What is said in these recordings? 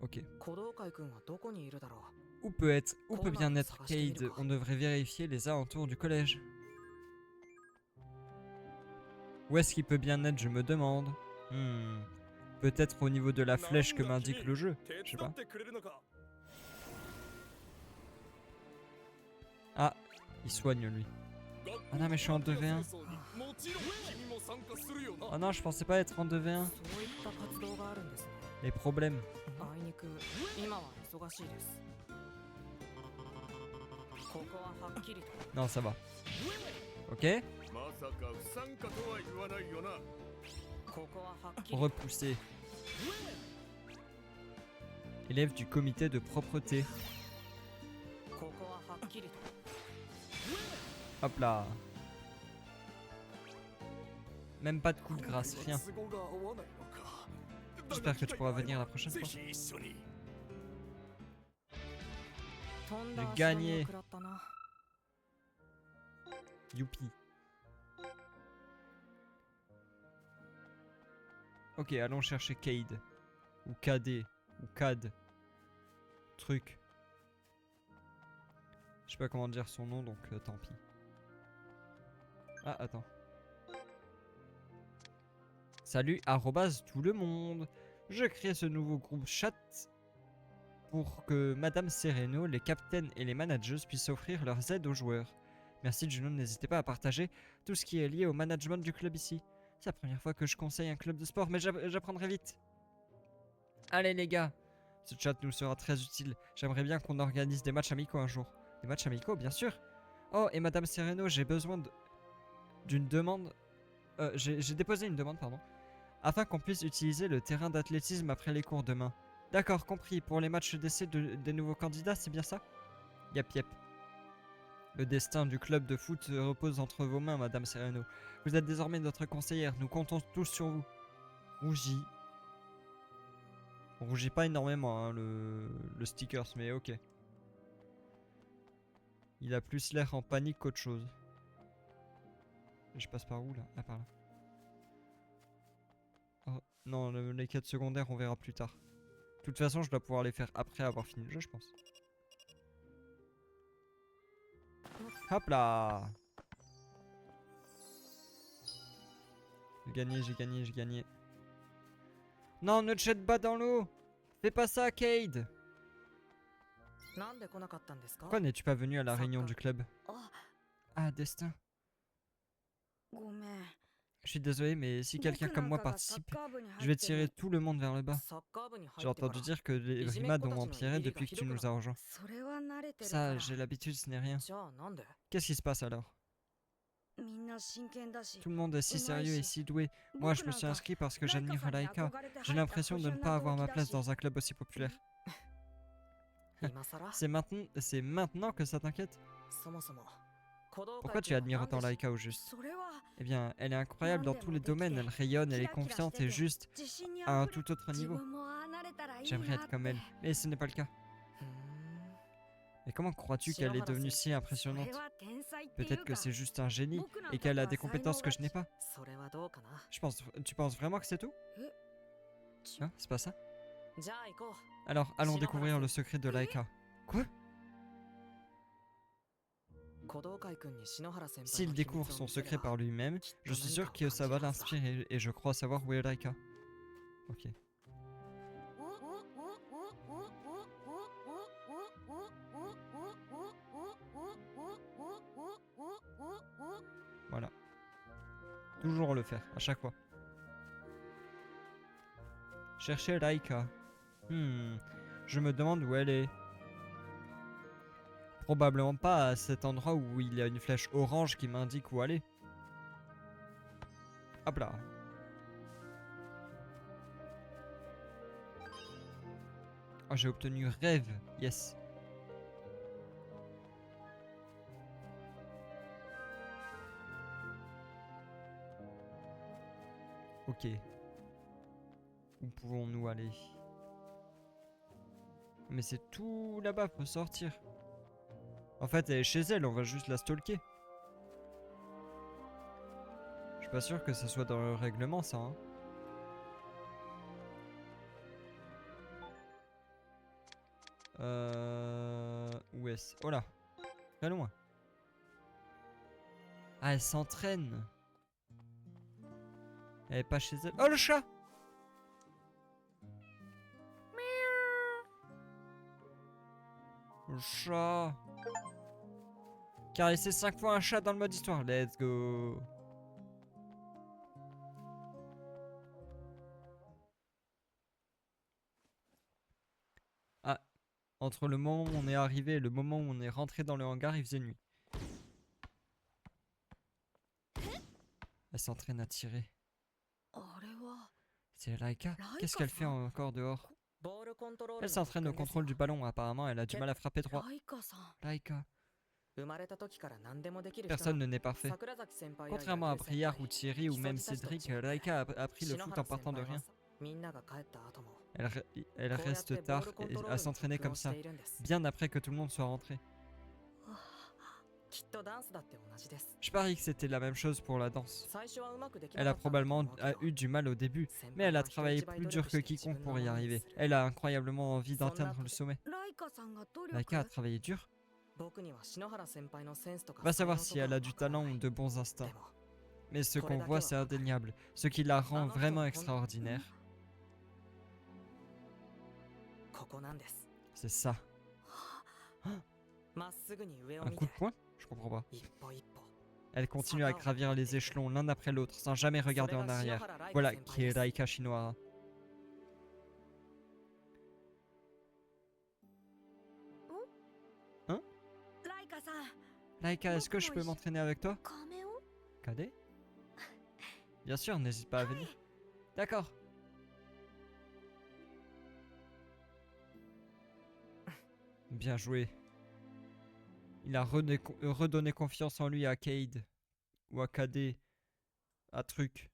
Ok. 鼓動会くんはどこにいるだろ Où peut bien être Cade? On devrait vérifier les alentours du collège. Où est-ce qu'il peut bien être, je me demande. Peut-être au niveau de la flèche que m'indique le jeu. Je sais pas. Ah, il soigne lui. Ah non mais je suis en 2v1. Oh non, je pensais pas être en 2v1. う。そういった活動があるんですね。 Les problèmes. あいにく今は忙しいです。ここははっきりと。 Non, ça va. Ok. まさか不参加とは言わないよな。ここははっきり。 Repoussé. Élève du comité de propreté. ここははっきりと。 Hop là. Même pas de coup de grâce, rien. 都合が合わないのか。 J'espère que tu pourras venir la prochaine ぜ fois. ひ一緒に。とんだ J'ai 足並み gagné. を食らったな。 Youpi. Ok, allons chercher Cade. Ou KD. Ou CAD. Truc. Je sais pas comment dire son nom, donc tant pis. Ah, attends. Salut, arrobase tout le monde. Je crée ce nouveau groupe chat pour que Madame Sereno, les captains et les managers puissent offrir leurs aides aux joueurs. Merci Juno, n'hésitez pas à partager tout ce qui est lié au management du club ici. C'est la première fois que je conseille un club de sport, mais j'apprendrai vite. Allez les gars, ce chat nous sera très utile. J'aimerais bien qu'on organise des matchs amicaux un jour. Des matchs amicaux, bien sûr. Oh, et Madame Sereno, j'ai besoin d'une demande. J'ai déposé une demande, pardon. Afin qu'on puisse utiliser le terrain d'athlétisme après les cours demain. D'accord, compris. Pour les matchs d'essai des nouveaux candidats, c'est bien ça? Yep. Le destin du club de foot repose entre vos mains, Madame Sereno. Vous êtes désormais notre conseillère. Nous comptons tous sur vous. Rougis. On rougit pas énormément, hein, le stickers, mais ok. Il a plus l'air en panique qu'autre chose. Je passe par où là? Ah, par là. Oh, non, les quêtes secondaires, on verra plus tard. De toute façon, je dois pouvoir les faire après avoir fini le jeu, je pense. Hop là! J'ai gagné. Non, ne te jette pas dans l'eau! Fais pas ça, Cade! なんで来なかったんですか？ Pourquoi n'es-tu pas venu à la réunion du club? あ、 Ah, destin. ごめん。 Je suis désolé, mais si quelqu'un 僕 comme なん moi かがサッ participe, カー部に je 入 vais っても tirer tout le monde vers le bas. サッカー部に入 J'ai ってから entendu dire que les brimades ont empiré depuis que tu nous as rejoints. それは慣れてるか Ça, ら j'ai l'habitude, ce n'est rien. じゃあなんで？ Qu'est-ce qui se passe alors? みんな真剣だし Tout le monde est si sérieux et si doué. Moi, je me suis inscrit parce que j'admire Laika. J'ai l'impression de ne pas avoir ma place dans un club aussi populaire. 今さら？ C'est maintenant que ça t'inquiète? そもそも。鼓動会 Pourquoi tu くんは admires なんで autant Laika au juste? それは Eh bien, elle est incroyable dans tous les domaines. Elle rayonne, elle est confiante et juste 自信に à あ un ふれ tout autre 自 niveau. 分もああなれたらいい J'aimerais な être って comme elle. Mais ce n'est pas le cas. ふーん。 Et comment crois-tu qu'elle est devenue si そ impressionnante? れは天才ってい Peut-être う que か c'est juste un génie et qu'elle a des compétences que je n'ai pas. それはどうかな。 Tu penses vraiment que c'est tout? ち Hein? C'est pas ça? じゃあ行こう。 Alors, allons découvrir le secret de Laika. Quoi? 鼓動会くんに篠原先輩の S'il 秘密を découvre 見 son せれ secret ば par lui-même, je suis sûr que ça va l'inspirer et je crois savoir où est Laika. Ok. Voilà. Toujours le faire, à chaque fois. Chercher Laika. Je me demande où elle est. Probablement pas à cet endroit où il y a une flèche orange qui m'indique où aller. Hop là. Oh, j'ai obtenu rêve. Yes. Ok. Où pouvons-nous aller? Mais c'est tout là-bas, faut sortir. En fait, elle est chez elle, on va juste la stalker. Je suis pas sûr que ce soit dans le règlement, ça. Hein. Où est-ce? Oh là, très loin. Ah, elle s'entraîne. Elle est pas chez elle. Oh, le chat! Le chat. Caresser 5 fois un chat dans le mode histoire. Let's go. Ah, entre le moment où on est arrivé et le moment où on est rentré dans le hangar, il faisait nuit. Elle s'entraîne à tirer. あれは C'est Laika. Qu'est-ce qu'elle fait Laika-san. encore dehors? ボールコントロール Elle の s'entraîne au 特訓です contrôle よ du ballon. Apparemment, elle a du mal à frapper droit. ライカさん Laika. 生まれた時から何でもできる人 Personne な ne n'est parfait. 桜崎先輩や Contrairement à 野球先 Briard 輩 ou Thierry ou même Cédric, Laika a appris le 篠 foot 原 en partant de 先輩 rien. はみんなが帰った後も Elle こうやって reste ボー tard ルコントロール à の s'entraîner 特訓 comme をして ça, いるんです bien après que tout le monde soit rentré. きっとダンスだって同じです Je parie que c'était la même chose pour la danse. 最初はうまくできな Elle か a ったんだと probablement 思うけど eu du mal au début, 先 mais 輩 elle a は人 travaillé 一倍 plus 努 dur 力 que して自 quiconque 分 pour の y ものに arriver. する Elle a incroyablement envie d'atteindre le sommet. ライカさんが努力 Laika a travaillé dur. 僕には篠原先輩のセンスとか Va 才能 savoir と si か elle は a du わからな talent い ou de bons で instincts. も Mais ce qu'on voit, c'est indéniable. Ce qui la rend vraiment extraordinaire, ここなんです c'est ça. まっすぐに上を Un 見 coup て de poing? Je comprends pas. 一歩一歩 Elle continue à gravir les échelons l'un après l'autre, sans jamais regarder en arrière. Voilà qui est Laika Shinohara. ライカさん Laika, est-ce que je peux m'entraîner avec toi? 亀を Cadet? Bien sûr, n'hésite pas à venir. D'accord. Bien joué. Il a redonné confiance en lui à Cade. Ou à Cadet. À Truc.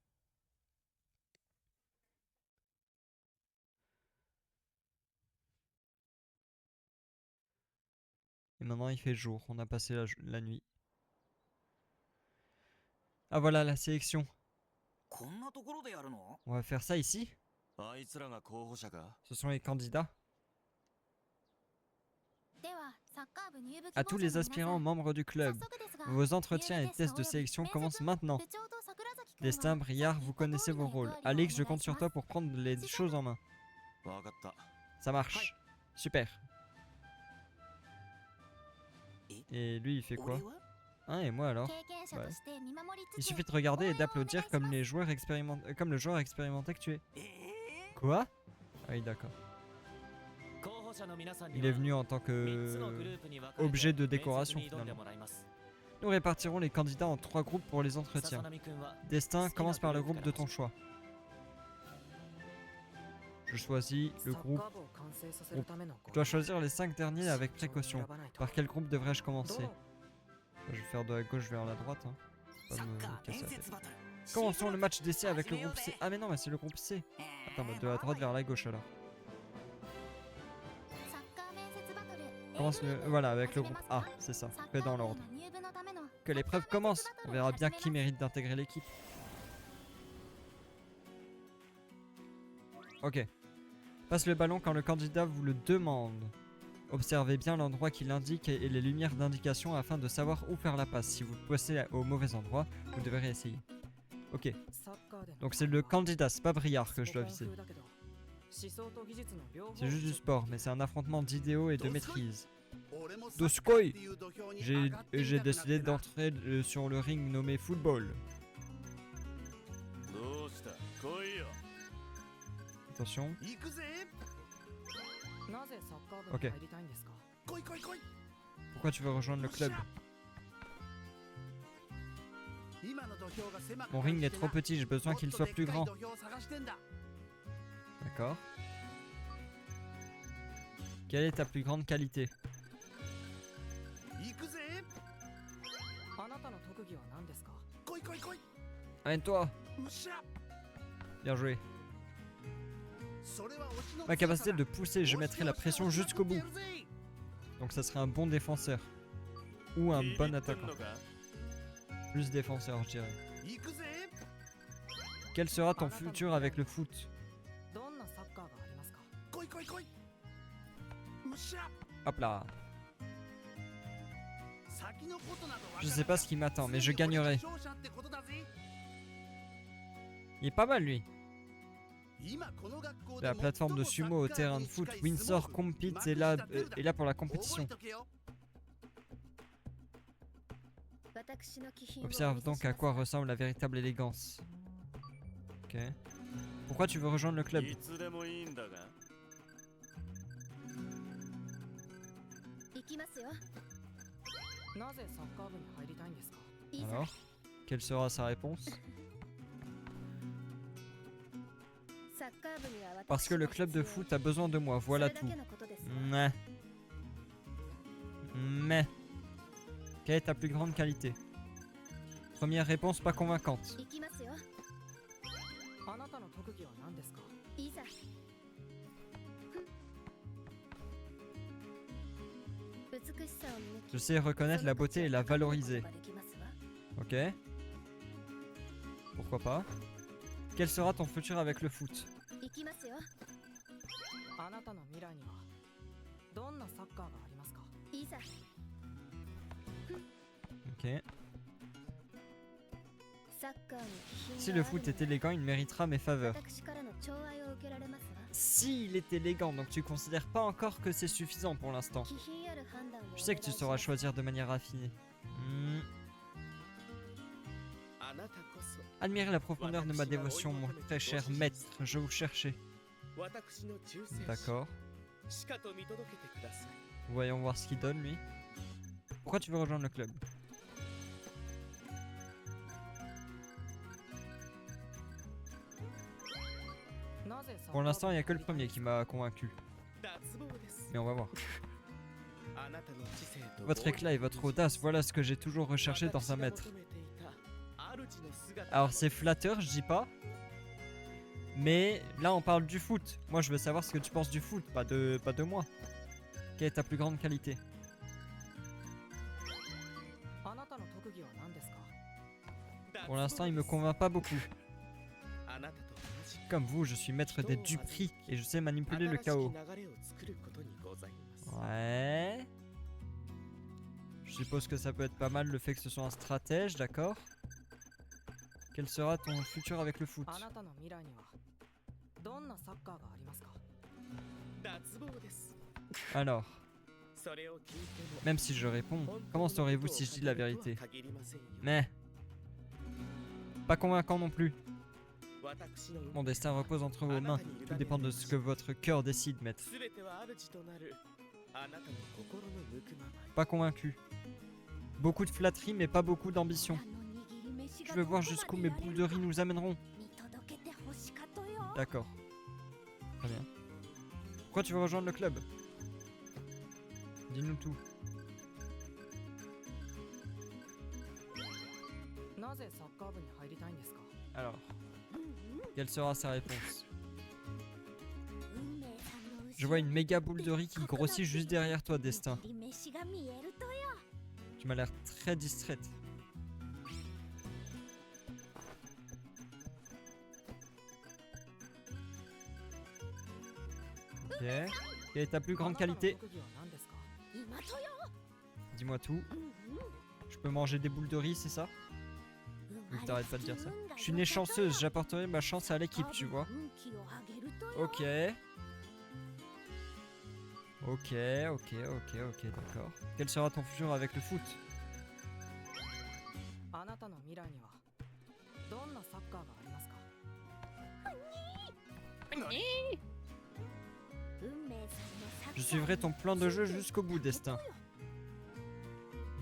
Et maintenant il fait jour. On a passé la nuit. Ah voilà la sélection. こんなところでやるの？ On va faire ça ici. あいつらが候補者か Ce sont les candidats. ではサッカー部入部希 À 望 tous 者 les の皆さん aspirants membres du 早 club. 速ですが Vos entretiens et tests de sélection commencent maintenant. 部長と桜崎君は Destin, Briard, vous connaissez vos rôles. Alex, je compte sur toi pour prendre les choses en main. わかった Ça marche. Super. Et lui, il fait quoi? 俺は？ Hein, et moi alors? 経験者として見守りつつ Il suffit de regarder et d'applaudir comme le joueur expérimenté que tu es. ええ Quoi? Ah oui, d'accord. 候補者の皆さんに Il est は venu en tant 3つのグ que ループに分かれて objet de 面接 décoration に挑んで finalement. もらいます。 Nous répartirons les candidats en 3 groupes pour les 笹 entretiens. 波君は Destin, commence par le groupe de ton choix. Je choisis le サッ groupe. カー部を完成させるための Je dois choisir les 5 derniers avec précaution. Par quel groupe devrais-je commencer? Je vais faire de la gauche vers la droite. Hein. サ Pas ッ me カー casser 面 la 接 tête. バトル。 Commençons le match d'essai avec le groupe C. Ah mais non, mais c'est le groupe C. ええ Attends, bah, de la droite vers la gauche alors. サッカー面接バトル Commence voilà, avec le groupe A, c'est ça. Fait dans l'ordre. Que l'épreuve commence. On verra bien qui mérite d'intégrer l'équipe. Ok. Passe le ballon quand le candidat vous le demande. Observez bien l'endroit qu'il indique et les lumières d'indication afin de savoir où faire la passe. Si vous passez au mauvais endroit, vous devrez essayer. Ok. Donc c'est le candidat, c'est pas Briard que je dois viser. C'est juste du sport, mais c'est un affrontement d'idéaux et de maîtrise. Doskoi! J'ai décidé d'entrer sur le ring nommé football. どうした来いよ Attention. 行くぜなぜサッカー部 Ok. に入りたいんですか 来い来い来い Pourquoi tu veux rejoindre le club? Mon ring est trop petit, j'ai besoin qu'il soit plus grand. D'accord. Quelle est ta plus grande qualité? 行くぜあなたの特技は何ですか 来い来い来い Amène-toi! うっしゃ Bien joué. それは推しの Ma capacité de pousser, je mettrai la pression jusqu'au bout. Donc ça serait un bon défenseur. Ou un bon attaquant. Plus défenseur, je dirais. 行くぜ Quel sera ton futur avec le foot? どんなサッカーがありますか 来い来い来い Hop là. 先のことなどわから Je ん sais pas ce qui m'attend, mais je 常に俺が gagnerai. 勝者ってことだぜ Il est pas mal lui. 今この学校で La plateforme de sumo au terrain de foot Windsor Compete est là pour la compétition. Observe donc à quoi ressemble la véritable élégance. Ok. Pourquoi tu veux rejoindre le club? いつでもいいんだが。行きますよ。なぜサッカー部に入りたいんですか？ いざ Alors, quelle sera sa réponse? サッカー部には私 Parce que le club de foot a besoin de moi, voilà それだ tout. けのことですわ Mais. Mais. Quelle est ta plus grande qualité? Première réponse pas convaincante. 行きますよ。あなたの特技は何ですか？いざ。美しさを見抜き Je sais reconnaître la beauté et la valoriser. その価値を高めることができますわ Ok. Pourquoi pas? Quel sera ton futur avec le foot? 行きますよ。あなたの未来にはどんなサッカーがありますか？いざ。 Ok. サッカーに気 Si 品 le がある foot est élégant, il méritera mes faveurs. 私からの寵愛を受けられますわ S'il est élégant, donc tu considères pas encore que c'est suffisant pour l'instant. 気品ある判断を Je sais que tu お願い sauras します choisir de manière raffinée. Hmm. あなたこそ Admirez la profondeur de ma dévotion, mon très cher maître. Je vous cherchais. 私の忠誠心 D'accord. しかと見届けてください。 Voyons voir ce qu'il donne lui. Pourquoi tu veux rejoindre le club? Pour l'instant, il n'y a que le premier qui m'a convaincu. 脱帽です。 Mais on va voir. あなたの知性と Votre éclat et votre audace, voilà ce que j'ai toujours recherché dans un maître. 私が求めていた主の姿 Alors c'est flatteur, je dis pas. Mais là on parle du foot. Moi je veux savoir ce que tu penses du foot, pas de moi. Quelle est ta plus grande qualité? あなたの特技は何ですか？ Pour l'instant il me convainc pas beaucoup. あなたと同じ Comme vous, je suis maître des duperies et je sais manipuler le chaos. 新しき流れを作ることにございます。 Ouais. Je suppose que ça peut être pas mal le fait que ce soit un stratège, d'accord. Quel sera ton futur avec le foot? あなたの未来にはどんなサッカーがありますか？脱帽です。 Alors, それを聞いても même si je réponds, 本当 comment の saurez-vous ことを si je dis la 語ると vérité? は限りませんよ。 Mais. Pas convaincant non plus. 私の運 Mon destin repose entre vos mains. Tout dépend de ce que votre cœur décide, maître. すべては主となるあなたの心のぬくままに Pas convaincu. Beaucoup de flatterie, mais pas beaucoup d'ambition. あの握り飯 Je が veux ど voir こま jusqu'où で mes やれ boules る de か riz nous amèneront. 見届けてほしかとよ D'accord. Très bien. Pourquoi tu veux rejoindre le club? Dis-nous tout. なぜサッカー部に入りたいんですか？ Alors, quelle sera sa réponse? 運命さんの後ろ Je vois une méga boule de riz qui grossit juste derrière toi, Destin. 握り飯が見えるとよ Tu m'as l'air très distraite. Ok. Quelle est ta plus あ grande なたの qualité? 特技は何ですか？今とよ Dis-moi tout. うんうん Je peux manger des boules de riz, c'est ça? 生まれ T'arrêtes pas de dire つき ça. 運が Je suis née 良かった chanceuse, j'apporterai ma chance à l'équipe, tu vois. 運気を上げるとよ Ok. Ok, d'accord. Quel sera ton futur avec le foot? あなたの未来にはどんなサッカーがありますか？運命さんのサッカー Je suivrai ton plan de jeu jusqu'au bout, Destin.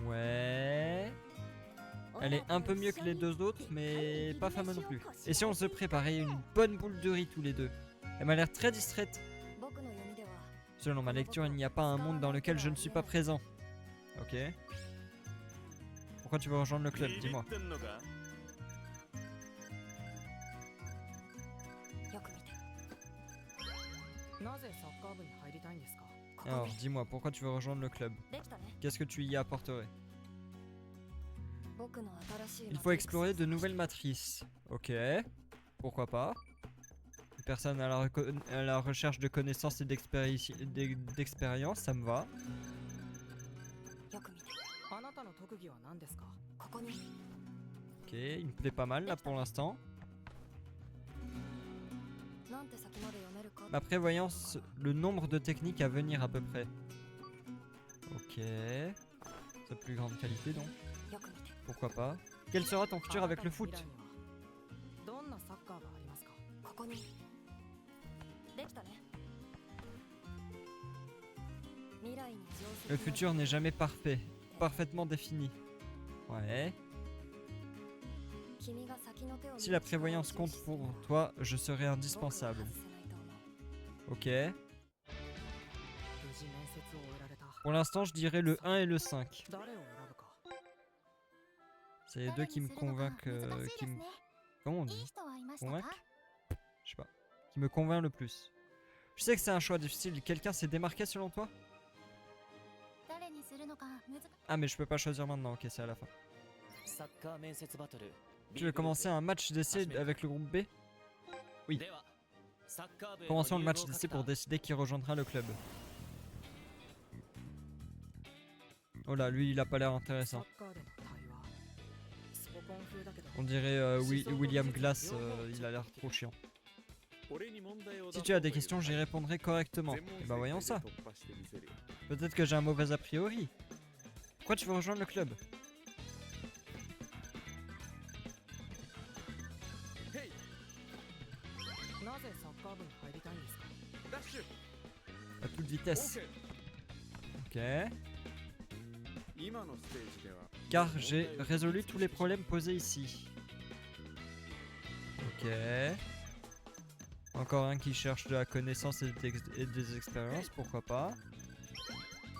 Ouais. Elle est un peu mieux que les deux autres, mais pas fameux non plus. Et si on se préparait une bonne boule de riz tous les deux? Elle m'a l'air très distraite. 僕の読みでは Selon ma lecture, il n'y a pas un monde dans lequel je ne suis pas présent. Ok. Pourquoi tu veux rejoindre le club? ビビ Dis-moi. ってんのか？よく見てなぜサッカー部に入りたいんですか？ここ Alors, ね dis-moi, pourquoi tu veux rejoindre le club? できたね Qu'est-ce que tu y apporterais? 僕の新しい Il faut explorer de nouvelles matrices. Ok. Pourquoi pas? Personne à la recherche de connaissances et d'expérience, ça me va. よく見て。あなたの特技は何ですか？ここに。 Ok, il me plaît pas mal là pour l'instant. なんて先まで読めるか。 Ma prévoyance, le nombre de techniques à venir à peu près. Ok. Sa plus grande qualité donc. よく見て。 Pourquoi pas. Quel sera ton futur avec le foot? どんなサッカーがありますか？ここに。できたね。未来に定石 Le futur n'est jamais parfait, parfaitement défini. Ouais. 君が先の手を見る Si la prévoyance compte pour toi, je serai indispensable. 僕が外せないと思う Ok. 無事面接を終えられた。 Pour l'instant, je dirais le 1 et le 5. 誰を選ぶか。 C'est les deux qui me convainquent. 難しいですね。 Comment on いい dit? 人はいましたか？ Convaincre? Je sais pas. Qui me convainc le plus. Je sais que c'est un choix difficile. Quelqu'un s'est démarqué selon toi? 誰にするのか難しい。 Ah, mais je peux pas choisir maintenant. Ok, c'est à la fin. サッカー面接バトル Tu veux commencer un match d'essai avec le groupe B? Oui. ではサッカー部への Commençons le 入部 match をか d'essai けた pour décider qui rejoindra le club. Oh là, lui, il a pas l'air サ intéressant. ッカーでの対話。スポコン風だけど。 On dirait William Glass, il a l'air trop chiant. 俺に問題を出 Si そう tu as という des questions, j'y répondrai correctement. 全問 Et bah voyons 正 ça. 解で突破してみせるよ Peut-être que j'ai un mauvais a priori. Pourquoi tu veux rejoindre le club? ヘイなぜサッカー部に入りたいんですか？ダッシュ À toute オー vitesse. ケー Ok. 今のステージでは Car j'ai résolu tous les problèmes posés ici. Ok. Encore un qui cherche de la connaissance et des expériences, pourquoi pas.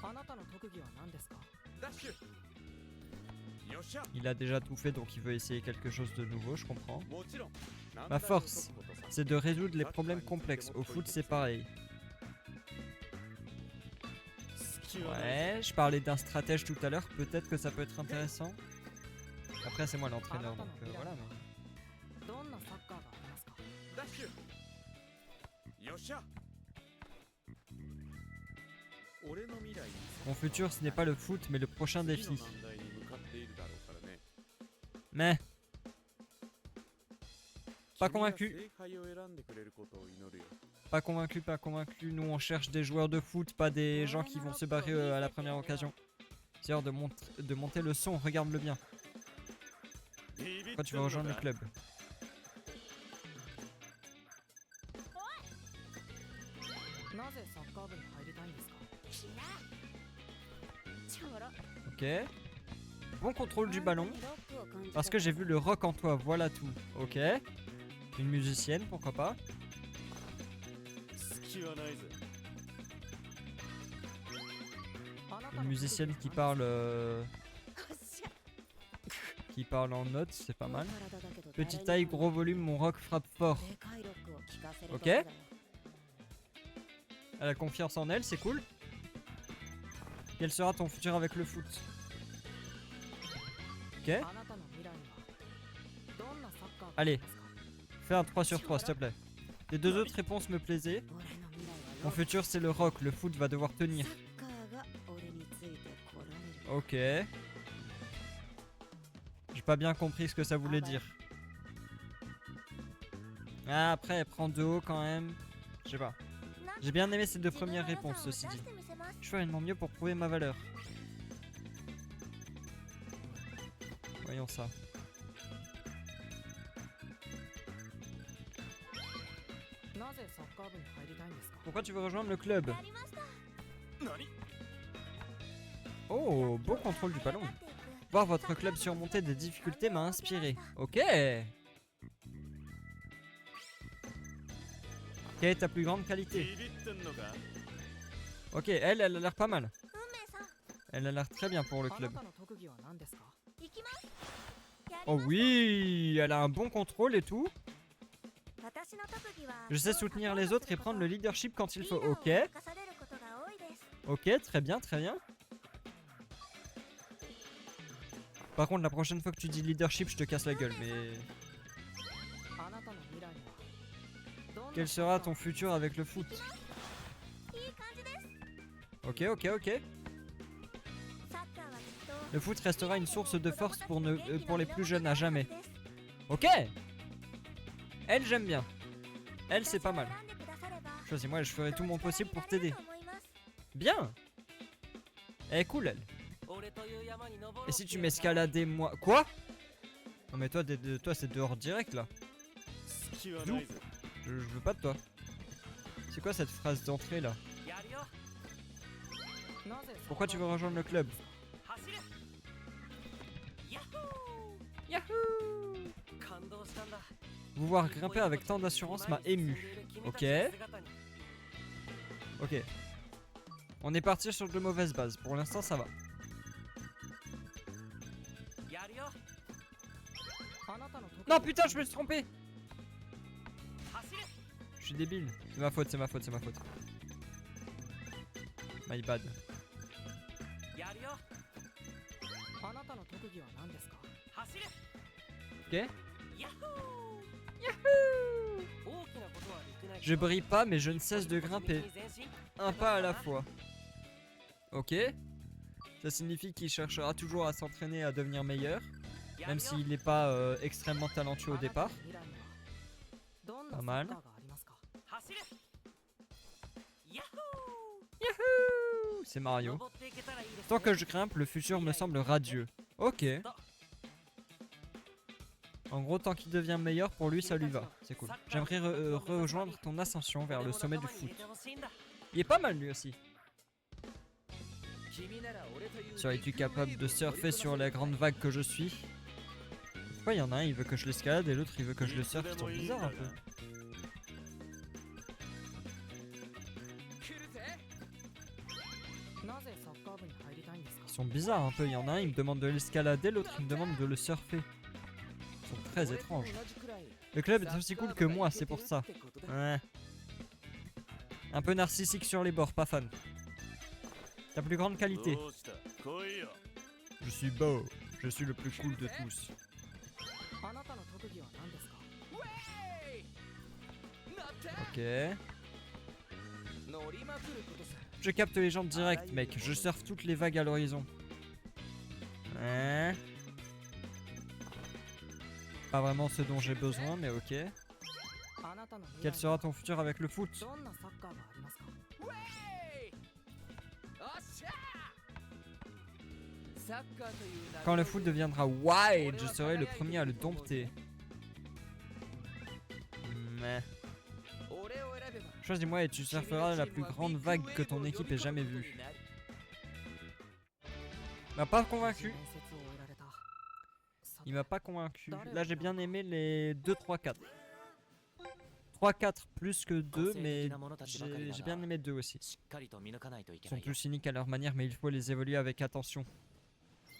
あなたの特技は何ですか？ダッシュよっしゃ Il a déjà tout fait donc il veut essayer quelque chose de nouveau, je comprends. もちろん Ma force, c'est de résoudre les problèmes complexes. Au foot, c'est pareil. Ouais, je parlais d'un stratège tout à l'heure, peut-être que ça peut être intéressant. Après, c'est moi l'entraîneur, donc voilà. Mais... どんなサッカーがありますか？ダッシュよっしゃ俺の未来に Mon futur, ce n'est pas le foot, mais le prochain 次の défi. 難題に向かっているだろうからね Mais, pas 君が convaincu. 正解を選んでくれることを祈るよ Pas convaincu, pas convaincu. Nous, on cherche des joueurs de foot, pas des gens qui vont se barrer à la première occasion. C'est l'heure de monter le son, regarde-le bien. Pourquoi tu vas rejoindre le club? なぜサッカー部に入りたいんですか？ちょろ Ok. Bon contrôle du ballon. Parce que j'ai vu le rock en toi, voilà tout. Ok. Une musicienne, pourquoi pas. 隙はないぜ Une musicienne qui parle... qui parle en notes, c'est pas mal. Petite taille, gros volume, mon rock frappe fort. Ok. Elle a confiance en elle, c'est cool. Quel sera ton futur avec le foot? Ok. あなたの未来にはどんなサッカーがあ Allez. りますか？ Fais un 3 sur 3, s'il te plaît. Les deux autres réponses me plaisaient. Mon futur, c'est le rock. Le foot va devoir tenir. Ok. J'ai pas bien compris ce que ça voulait dire. Ah, après, elle prend de haut quand même. Je sais pas. J'ai bien aimé ces deux premières réponses, ceci dit. Je ferai de mon mieux pour prouver ma valeur. Voyons ça. Pourquoi tu veux rejoindre le club? Oh, beau contrôle du ballon. Voir votre club surmonter des difficultés m'a inspiré. Ok. Quelle est ta plus grande qualité? ビビってんのか Ok, elle a l'air pas mal. Elle a l'air très bien pour le あな club. たの特技は何ですか？ Oh oui, elle a un bon contrôle et tout. Je sais soutenir les autres et prendre le leadership quand il faut. Ok. Ok, très bien, très bien. Par contre, la prochaine fois que tu dis leadership, je te casse la gueule, mais... あなたの未来にはど Quel sera ton futur avec le foot? いい感じです Ok, ok, ok. サッカーはきっと Le foot restera une source de force pour les plus jeunes à jamais. Ok. Elle, j'aime bien. Elle, c'est pas mal. Choisis-moi et je ferai tout mon possible pour t'aider. Bien. Elle est cool, elle. Et si tu m'escaladais moi... Quoi? Non mais toi, toi c'est dehors direct là. 隙は D'où ないぜ Je veux pas de toi. C'est quoi cette phrase d'entrée là? やるよなぜ Pourquoi tu veux rejoindre le club? 走るヤッホ Yahoo! ー感動したんだ Vous voir grimper avec tant d'assurance m'a ému. Ok. Ok. On est parti sur de mauvaises bases. Pour l'instant, ça va. やるよあなたの得意 Non, putain, je me suis trompé! 走る Je suis débile. C'est ma faute, c'est ma faute, c'est ma faute. My bad. やるよあなたの特技は何ですか走る Ok. ヤッホー Yahoo! 大きなことはできない Je brille pas, mais je ne cesse de grimper. 前進 Un pas à la fois. Ok. Ça signifie qu'il cherchera toujours à s'entraîner à devenir meilleur. Même s'il n'est pas extrêmement talentueux au départ. Pas mal. Yahoo! C'est Mario. Tant que je grimpe, le futur me semble radieux. Ok. En gros, tant qu'il devient meilleur, pour lui, ça lui va. C'est cool. J'aimerais rejoindre ton ascension vers le sommet du foot. Il est pas mal lui aussi. Serais-tu capable de surfer sur la grande vague que je suis? Pourquoi il y en a un, il veut que je l'escalade et l'autre, il veut que je le surfe? Ils sont bizarres un peu. Ils sont bizarres un peu. Il y en a un, il me demande de l'escalader, l'autre, il me demande de le surfer. Ils sont très étranges. Le club est aussi cool que moi, c'est pour ça. Ouais. Un peu narcissique sur les bords, pas fan. Ta plus grande qualité. どうした来いよ Je suis beau. Je suis le plus cool de tous. あなたの特技は何ですか Ok. 乗りまくることさ Je capte les gens direct, mec. Je surfe toutes les vagues à l'horizon. Hein? Pas vraiment ce dont j'ai besoin, mais ok. あなたの Quel sera ton futur avec le foot? どんなサッカーがありますか Quand le foot deviendra wide, je serai le premier à le dompter. Mais... Choisis-moi et tu surferas la plus grande vague que ton équipe ait jamais vue. M'a pas convaincu. Il m'a pas convaincu. Là j'ai bien aimé les 2, 3, 4. 3, 4 plus que 2, mais j'ai bien aimé 2 aussi. しっかりと見抜かないといけ Ils な sont いよ tous cyniques à leur manière, mais il faut les évaluer avec attention.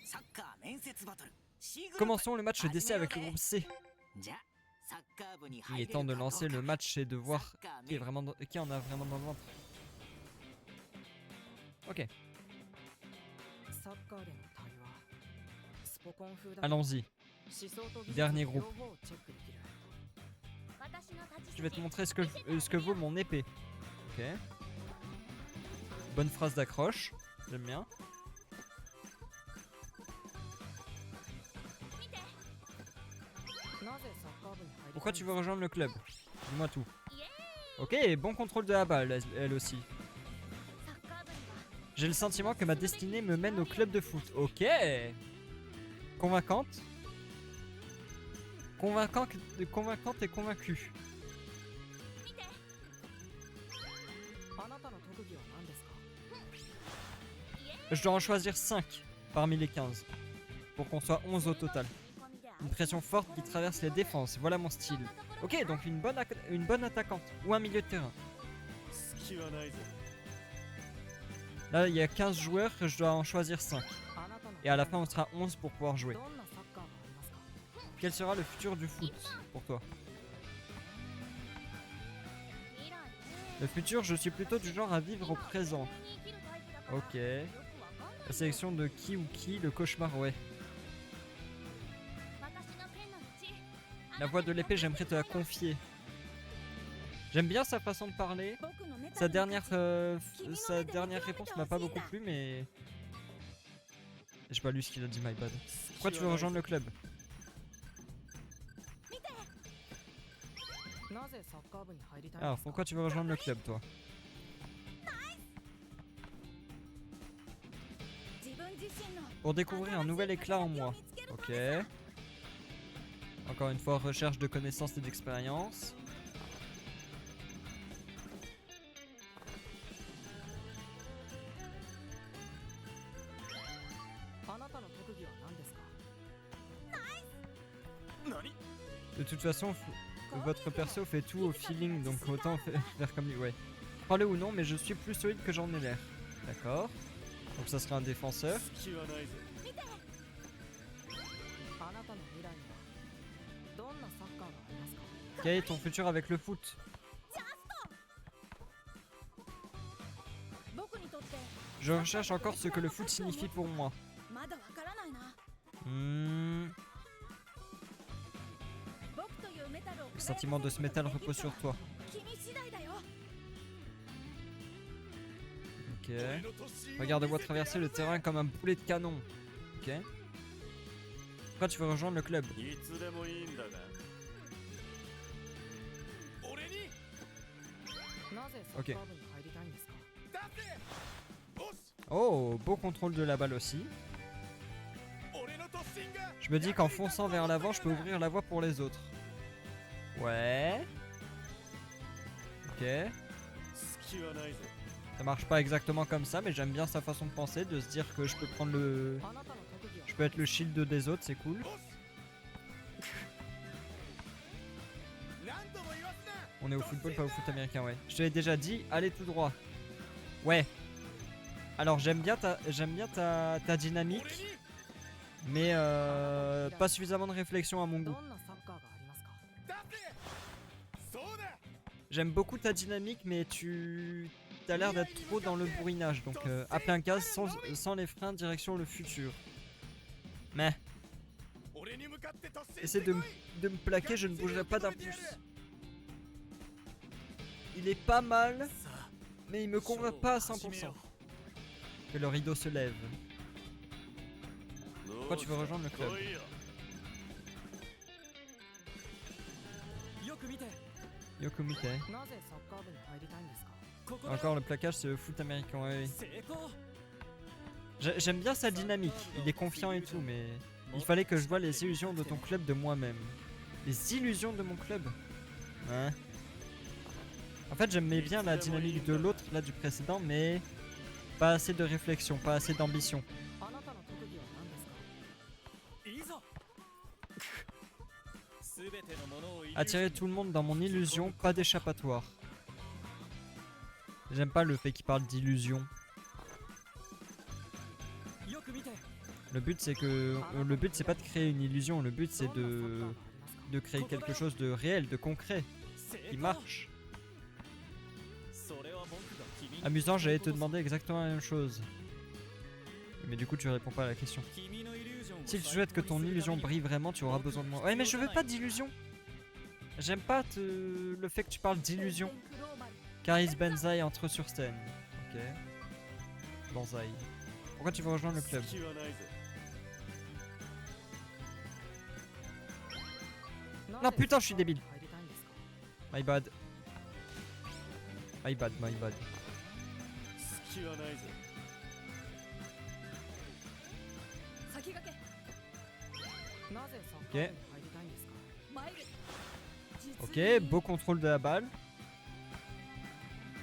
サッカー面接バトル C グループ Commençons le match d'essai avec le groupe C. じゃサッカー部に Il 入れ est る temps de かどう lancer か le match et de voir サッカー qui, qui en a vraiment dans le ventre. Ok, サッカーでの対話スポコン風だ allons-y. 思想と技術 Dernier groupe. 両方をチェックできる Je vais te montrer ce que vaut mon épée. Ok. Bonne phrase d'accroche. J'aime bien. Pourquoi tu veux rejoindre le club? Dis-moi tout. Ok, bon contrôle de la balle, elle aussi. J'ai le sentiment que ma destinée me mène au club de foot. Ok. Convaincante. Convaincante et convaincue. あなたの特技は何ですか Je dois en choisir 5 parmi les 15. Pour qu'on soit 11 au total. Une pression forte qui traverse les défenses. Voilà mon style. Ok, donc une bonne attaquante. Ou un milieu de terrain. 隙はないぜ Là, il y a 15 joueurs et je dois en choisir 5. あなたの Et à la fin, on sera 11 pour pouvoir jouer. どんなサッカーがありますか Quel sera le futur du foot pour toi? Le futur, je suis plutôt du genre à vivre au présent. Ok. La sélection de qui ou qui, le cauchemar, ouais. La voix de l'épée, j'aimerais te la confier. J'aime bien sa façon de parler. 僕のメタ Sa ルの dernière, 価値 sa dernière réponse m'a pas beaucoup plu, mais... J'ai pas lu ce qu'il a dit, my bad. Pourquoi tu veux rejoindre le club? なぜサッカー部に入りたいん Alors, ですか pourquoi tu veux rejoindre le club, toi? 自分自身の Pour découvrir un nouvel éclat en moi. Ok. Encore une fois, recherche de connaissances et d'expérience. あなたの特技は何ですか De toute façon, votre perso fait tout au feeling, donc autant faire comme lui, ouais. Crois-le ou non, mais je suis plus solide que j'en ai l'air. D'accord. Donc ça sera un défenseur. 隙はないぜ。あなたの未来にはどんなサッカーがありますか Quel est ton futur avec le foot? 僕にとって Je recherche encore ce que le foot signifie pour moi. まだわからないな 僕というメタルを Le sentiment de ce métal repose sur toi. 君次第だよ Ok. Regarde-moi traverser le terrain comme un boulet de canon. Ok. Pourquoi tu veux rejoindre le club? いつでもいいんだが。俺になぜサッカー部に入りたいんですか 出せ。よし。 Oh, beau contrôle de la balle aussi. 俺の突進が。 Je me dis qu'en fonçant vers l'avant, je peux ouvrir la voie pour les autres. Ouais. Ok. 隙はないぜ。 Ça marche pas exactement comme ça, mais j'aime bien sa façon de penser, de se dire que je peux prendre le... あなたの特技は Je peux être le shield des autres, c'est cool. よし。何度も言わすな。 On est au football, pas au foot américain, ouais. Je te l'ai déjà dit, allez tout droit. Ouais. Alors j'aime bien ta dynamique, 俺に mais pas suffisamment de réflexion à mon ど goût. んなサッカーがありますか 出せ。そうだ。 J'aime beaucoup ta dynamique, mais tu as l'air d'être trop dans le bourrinage. Donc appeler un gaz sans les freins, direction le futur. Mais 俺に向かって突進し essaie てこい。 de me plaquer, je ne bougerai pas d'un pouce. Il est pas mal, さあ mais il me convainc pas à 100%. Que le rideau se lève. Pourquoi tu veux rejoindre le club? 来いよ。よく見て Yokumite. なぜサッカー部に入りたいんですかここ Encore le plaquage, c'est le foot américain. Ouais, oui. 成功 J'aime bien sa dynamique. Il est confiant et tout, mais il fallait que je voie les illusions de ton club de moi-même. Les illusions de mon club? Ouais. En fait, j'aimais bien la dynamique de l'autre, là, du précédent, mais pas assez de réflexion, pas assez d'ambition. あなたの特技は何ですかいいぞ全てのものを Attirer tout le monde dans mon illusion, pas d'échappatoire. J'aime pas le fait qu'il parle d'illusion. よく見て Le but c'est que le but c'est pas de créer une illusion, le but c'est どんなサッカーがありますか de créer quelque chose de réel, de concret, 成 qui 功 marche. それは僕が君に Amusant, j'allais te demander exactement la même chose. Mais du coup tu réponds pas à la question. 君のイリュージョンを Si tu souhaites que ton illusion brille vraiment, tu auras besoin de moi. Ouais mais je veux pas d'illusion. J'aime pas le fait que tu parles d'illusion. 全クローバル Caris Benzaï entre sur scène. Ok. Banzai. Pourquoi tu veux rejoindre le club? 隙はないぜ。 Non, putain, je suis débile. 入りたいんですか My bad. My bad, my bad. 隙はないぜ。先駆けなぜサッカー部に入りたいんですか参る実 Ok, に beau contrôle de la balle.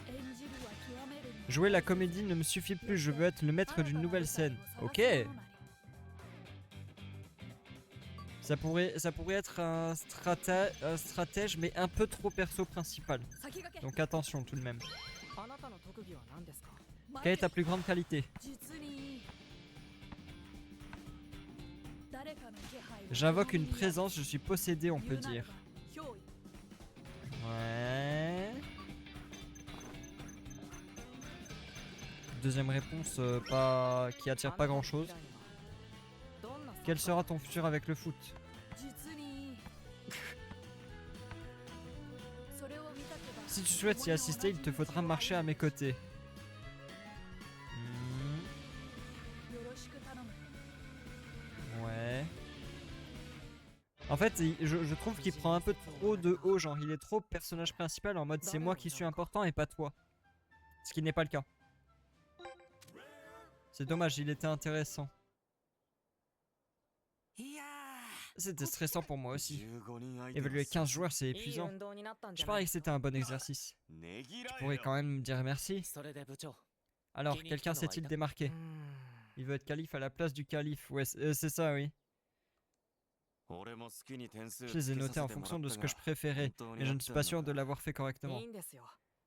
演じるは極めるに Jouer la comédie ne me suffit plus, je veux être le maître d'une nouvelle scène. Ok. Ça pourrait être un stratège, mais un peu trop perso principal. 先駆け Donc attention tout de même. あなたの特技は何ですか Quelle est ta plus grande qualité? 実に誰かの気配を J'invoque une présence, je suis possédé, on peut 言うなれ dire. ば憑依 Ouais. Deuxième réponse, qui attire pas grand chose. どんなサッカー Quel sera ton futur avec le foot? 実にそれを見たくば Si tu souhaites y assister, il te faudra marcher à mes côtés.よろしく頼む。 Ouais. En fait, je trouve qu'il prend un peu trop de haut, genre il est trop personnage principal en mode c'est moi qui suis important et pas toi. Ce qui n'est pas le cas. C'est dommage, il était intéressant. いや C'était stressant pour moi aussi. 15人相手 Évaluer 15 joueurs, c'est いい épuisant. 運動になったんじ Je ゃない parie que c'était un bon exercice. ねぎら Tu え pourrais よ quand même me dire merci. それで部長 Alors, Qui quelqu'un nique ton s'est-il oreille, démarqué? うーん Il veut être calife à la place du calife. Ouais, c'est ça, oui. 俺も好きに点数 Je les ai つけさ notés せ en てもら fonction っ de た ce が que je préférais, 本当に mais je 合 ne っ suis て pas ん sûr の de か l'avoir fait correctement. いいんですよ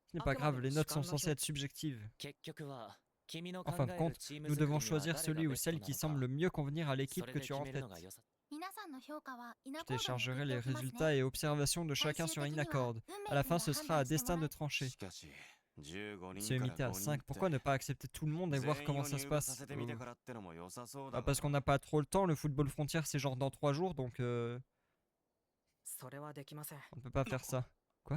Ce n'est pas grave, les notes sont censées être subjectives. 結局は君の En 考 fin de える compte, チーム nous 作り devons には choisir 誰が celui ou ベスト celle な qui のか semble le mieux convenir à そ l'équipe れ que で tu as 決 en めるの tête. が良さ Je téléchargerai les résultats et observations de chacun sur Inaccord. À la fin, ce sera à destin de trancher. しかし15 C'est 人 limité から à 5人 5. って Pourquoi ne pas accepter tout le monde et voir 全員 comment を ça se 入部 passe? させてみてからってのも良さそうだ Bah, parce qu'on n'a pas trop le temps. Le football frontière, c'est genre dans 3 jours, donc それはできません on ne peut pas faire ça.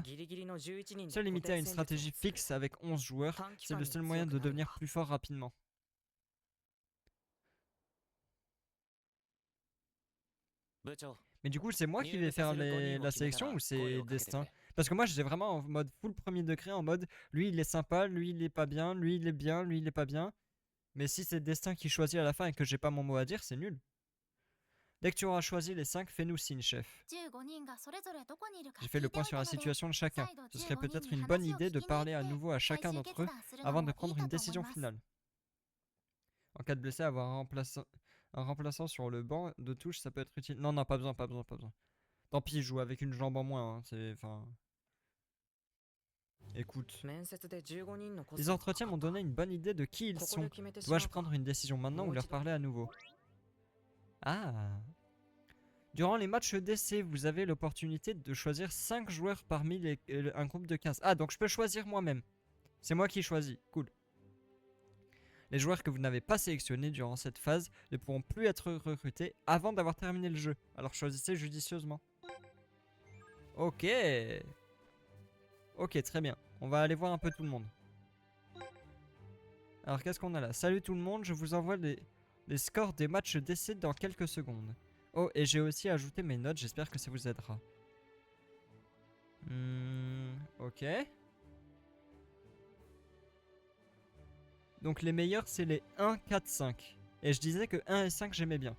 ギリギリの11人で Se limiter à une 固定戦術を stratégie 作る fixe avec 11 joueurs, 短期 c'est 間 le に seul 強 moyen く de なる devenir か plus fort rapidement. Mais du coup, c'est moi qui vais faire la sélection ou c'est destin? Parce que moi, j'étais vraiment en mode full premier degré, en mode lui il est sympa, lui il est pas bien, lui il est bien, lui il est pas bien. Mais si c'est destin qui choisit à la fin et que j'ai pas mon mot à dire, c'est nul. Dès que tu auras choisi les 5, fais-nous signe, chef. J'ai fait le point sur la situation de chacun. Ce serait peut-être une bonne idée de parler à nouveau à chacun d'entre eux avant de prendre une décision finale. En cas de blessé, avoir un remplaçant sur le banc de touche, ça peut être utile. Non, non, pas besoin, pas besoin, pas besoin. Tant pis, je joue avec une jambe en moins. Hein. C'est, enfin. Écoute. 面接で15人の個 Les 性が entretiens m'ont donné une bonne idée de qui ils ここ sont. で決めてしま Dois-je うか prendre une décision maintenant ou leur parler à nouveau? Ah. Durant les matchs d'essai, vous avez l'opportunité de choisir 5 joueurs parmi un groupe de 15. Ah, donc je peux choisir moi-même. C'est moi qui choisis. Cool. Les joueurs que vous n'avez pas sélectionnés durant cette phase ne pourront plus être recrutés avant d'avoir terminé le jeu. Alors choisissez judicieusement. Ok. Ok, très bien. On va aller voir un peu tout le monde. Alors qu'est-ce qu'on a là? Salut tout le monde, je vous envoie les scores des matchs d'essai dans quelques secondes. Oh, et j'ai aussi ajouté mes notes, j'espère que ça vous aidera. Ok. Donc les meilleurs, c'est les 1, 4, 5. Et je disais que 1 et 5, j'aimais bien.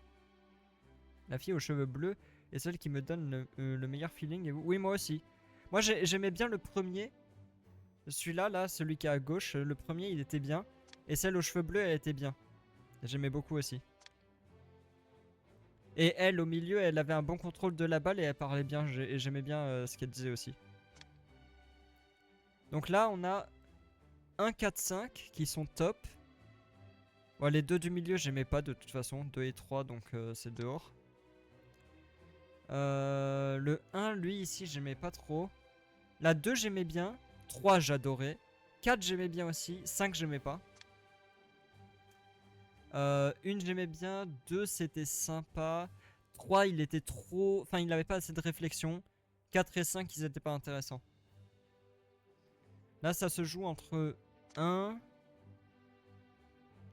La fille aux cheveux bleus est celle qui me donne le meilleur feeling. Et oui, moi aussi. Moi, j'aimais bien le premier. Celui-là, là, celui qui est à gauche. Le premier, il était bien. Et celle aux cheveux bleus, elle était bien. J'aimais beaucoup aussi. Et elle, au milieu, elle avait un bon contrôle de la balle et elle parlait bien. Et j'aimais bien ce qu'elle disait aussi. Donc là, on a 1, 4, 5 qui sont top. Bon, les deux du milieu, j'aimais pas de toute façon. 2 et 3, donc c'est dehors. Le 1, lui, ici, j'aimais pas trop. La 2, j'aimais bien. 3, j'adorais. 4, j'aimais bien aussi. 5, j'aimais pas. 1, j'aimais bien. 2, c'était sympa. 3, il était trop... Enfin, il avait pas assez de réflexion. 4 et 5, ils étaient pas intéressants. Là, ça se joue entre 1,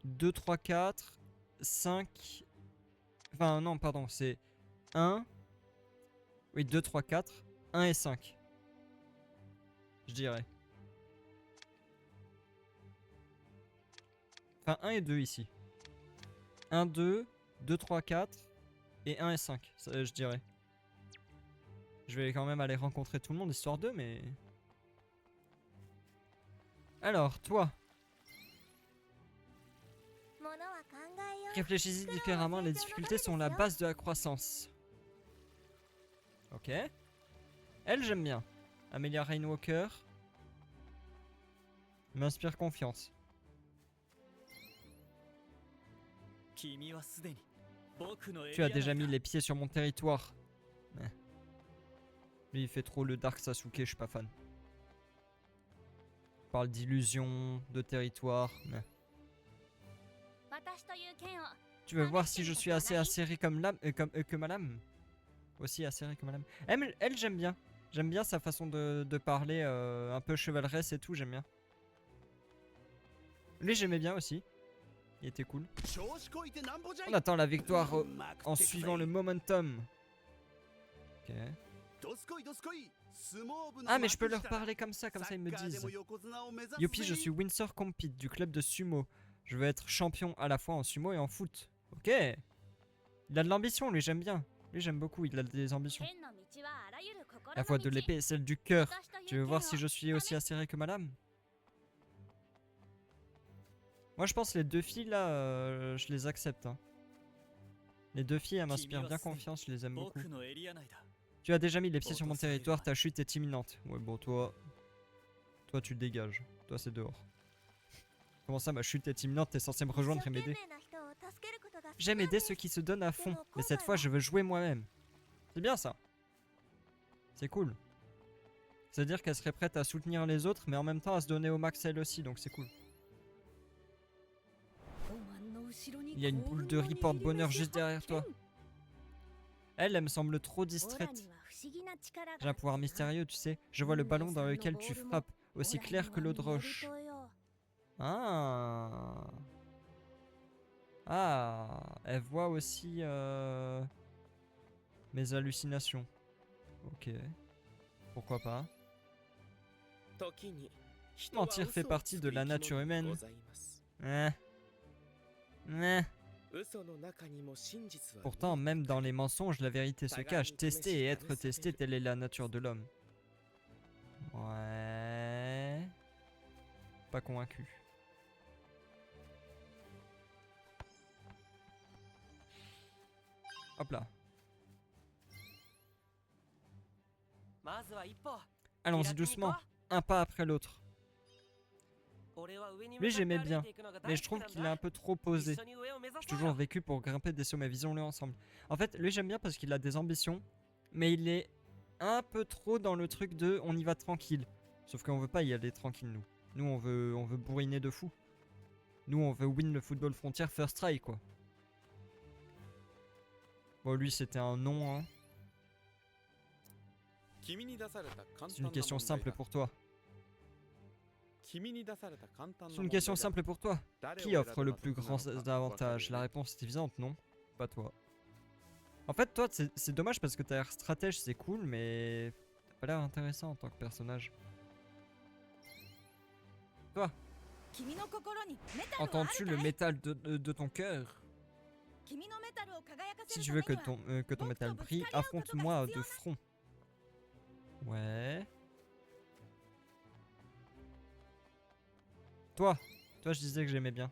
2, 3, 4, 5... Enfin, non, pardon, c'est 1... Oui, 2, 3, 4, 1 et 5. Je dirais. Enfin, 1 et 2 ici. 1, 2, 2, 3, 4 et 1 et 5, ça, je dirais. Je vais quand même aller rencontrer tout le monde histoire d'eux, mais... Alors, toi. Réfléchissez différemment, les difficultés sont la base de la croissance. Ok. Elle, j'aime bien. Amelia Rainwalker. M'inspire confiance. Tu as déjà mis les pieds sur mon territoire. Lui, il fait trop le Dark Sasuke, je suis pas fan. Il parle d'illusion, de territoire. Tu veux voir si je suis assez acéré comme lame, que ma lame? Aussi acéré que ma lame. Elle, j'aime bien. J'aime bien sa façon de parler, un peu chevaleresque et tout, j'aime bien. Lui, j'aimais bien aussi. Il était cool. On attend la victoire en suivant le momentum. Ok. Ah, mais je peux leur parler comme ça ils me disent. Youpi, je suis Windsor Compete du club de sumo. Je veux être champion à la fois en sumo et en foot. Ok. Il a de l'ambition, lui, j'aime bien. Lui, j'aime beaucoup, il a des ambitions. La voix de l'épée est celle du cœur. Tu veux voir si je suis aussi acéré que madame? Moi, je pense les deux filles, là, je les accepte. Hein. Les deux filles, elles m'inspirent bien confiance, je les aime beaucoup. Tu as déjà mis les pieds sur mon territoire, ta chute est imminente. Ouais, bon, toi, tu dégages. Toi, c'est dehors. Comment ça, ma chute est imminente? T'es censé me rejoindre et m'aider. J'aime aider ceux qui se donnent à fond, mais cette fois, je veux jouer moi-même. C'est bien ça. C'est cool. C'est-à-dire qu'elle serait prête à soutenir les autres, mais en même temps à se donner au max elle aussi, donc c'est cool. Il y a une boule de riz porte-bonheur juste derrière toi. Elle me semble trop distraite. J'ai un pouvoir mystérieux, tu sais. Je vois le ballon dans lequel tu frappes, aussi clair que l'eau de roche. Ah. Ah. Elle voit aussi mes hallucinations. Ok. Pourquoi pas. Mentir fait partie de la nature humaine. Pourtant, même dans les mensonges, la vérité se cache. Tester et être testé, telle est la nature de l'homme. Ouais. Pas convaincu. Hop là. Allons-y doucement, un pas après l'autre. Lui j'aimais bien, mais je trouve qu'il est un peu trop posé. J'ai toujours vécu pour grimper des sommets, visons-le ensemble. En fait, lui j'aime bien parce qu'il a des ambitions, mais il est un peu trop dans le truc de on y va tranquille. Sauf qu'on veut pas y aller tranquille nous. Nous on veut bourriner de fou. Nous on veut win le football frontière first try quoi. Bon lui c'était un non hein. C'est une question simple pour toi. C'est une question simple pour toi. Qui offre le plus grand avantage? La réponse est évidente, non? Pas toi. En fait, toi, c'est dommage parce que t'as l'air stratège, c'est cool, mais t'as pas l'air intéressant en tant que personnage. Toi, entends-tu le métal de ton cœur? Si tu veux que ton métal brille, affronte-moi de front. Ouais. Toi, je disais que j'aimais bien.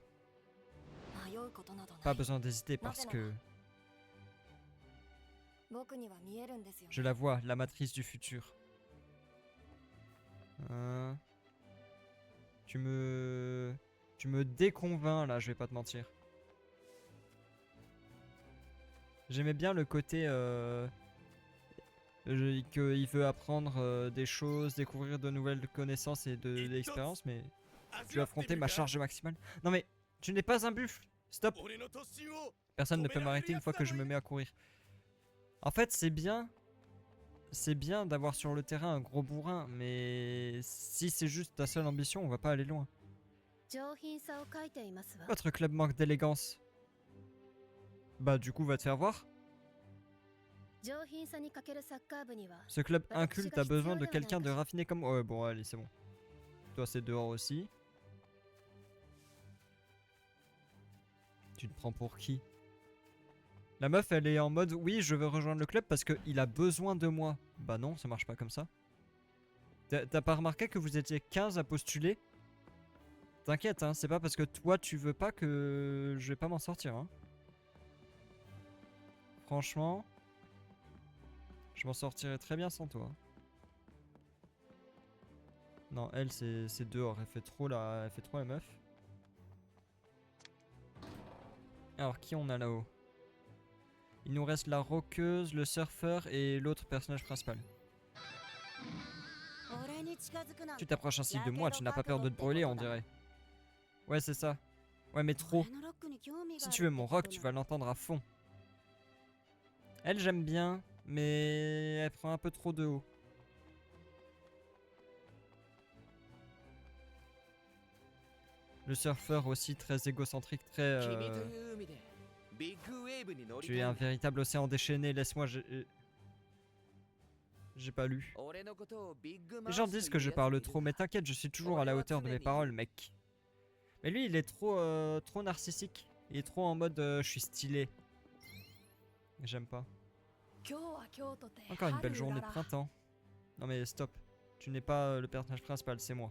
Pas besoin d'hésiter parce que... Je la vois, la matrice du futur. Tu me déconvaincs là, je vais pas te mentir. J'aimais bien le côté qu'il veut apprendre des choses, découvrir de nouvelles connaissances et de l'expérience, mais tu as affronté ma charge maximale. Non mais, tu n'es pas un buffle. Stop. Personne ne peut m'arrêter une fois que je me mets à courir. En fait, c'est bien d'avoir sur le terrain un gros bourrin, mais si c'est juste ta seule ambition, on va pas aller loin. Votre club manque d'élégance. Bah du coup, va te faire voir. Ce club inculte a besoin de quelqu'un de raffiné comme... Oh, ouais, bon, allez, c'est bon. Toi, c'est dehors aussi. Tu te prends pour qui? La meuf, elle est en mode, oui, je veux rejoindre le club parce qu'il a besoin de moi. Bah non, ça marche pas comme ça. T'as pas remarqué que vous étiez 15 à postuler? T'inquiète, hein, c'est pas parce que toi, tu veux pas que je vais pas m'en sortir, hein. Franchement... Je m'en sortirai très bien sans toi. Non, elle, c'est dehors. Elle fait trop la meuf. Alors, qui on a là-haut? Il nous reste la roqueuse, le surfeur et l'autre personnage principal. Tu t'approches ainsi de moi, tu n'as pas peur de te brûler, on dirait. Ouais, c'est ça. Ouais, mais trop. Si tu veux mon rock, tu vas l'entendre à fond. Elle, j'aime bien. Mais elle prend un peu trop de haut. Le surfeur aussi très égocentrique, très... 君という海でビッグウェーブに乗り Tu た es い un んだ véritable océan déchaîné, laisse-moi... J'ai pas lu. 俺のことをビッグ Les マウ gens ス disent と que いう je やつがい parle る trop, ん mais だ t'inquiète, je suis toujours à la hauteur de mes paroles, mec. Mais lui, il est trop narcissique. Il est trop en mode je suis stylé. J'aime pas. 今日は京都で Encore une belle 春 journée う de らら printemps. Non mais stop. Tu n'es pas le personnage principal, c'est moi.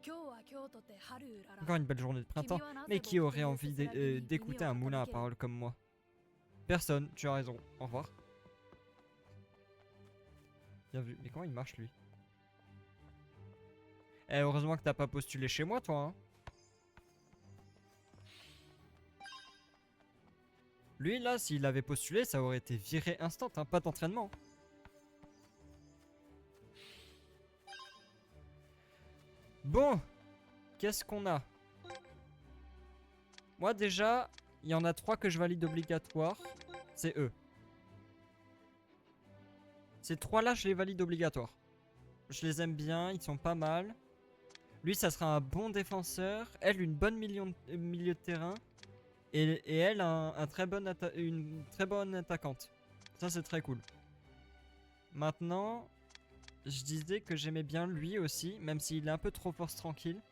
今日は京都で春うらら Encore une belle journée de printemps. Mais qui aurait envie d'écouter un moulin à paroles comme moi? Personne, tu as raison. Au revoir. Bien vu. Mais comment il marche lui? Eh, heureusement que t'as pas postulé chez moi, toi, hein. Lui, là, s'il avait postulé, ça aurait été viré instant, hein, pas d'entraînement. Bon, qu'est-ce qu'on a? Moi, déjà, il y en a 3 que je valide obligatoire. C'est eux. Ces 3-là, je les valide obligatoire. Je les aime bien, ils sont pas mal. Lui, ça sera un bon défenseur. Elle, une bonne milieu de terrain. Et elle, une très bonne attaquante. Ça, c'est très cool. Maintenant, je disais que j'aimais bien lui aussi, même s'il est un peu trop force tranquille.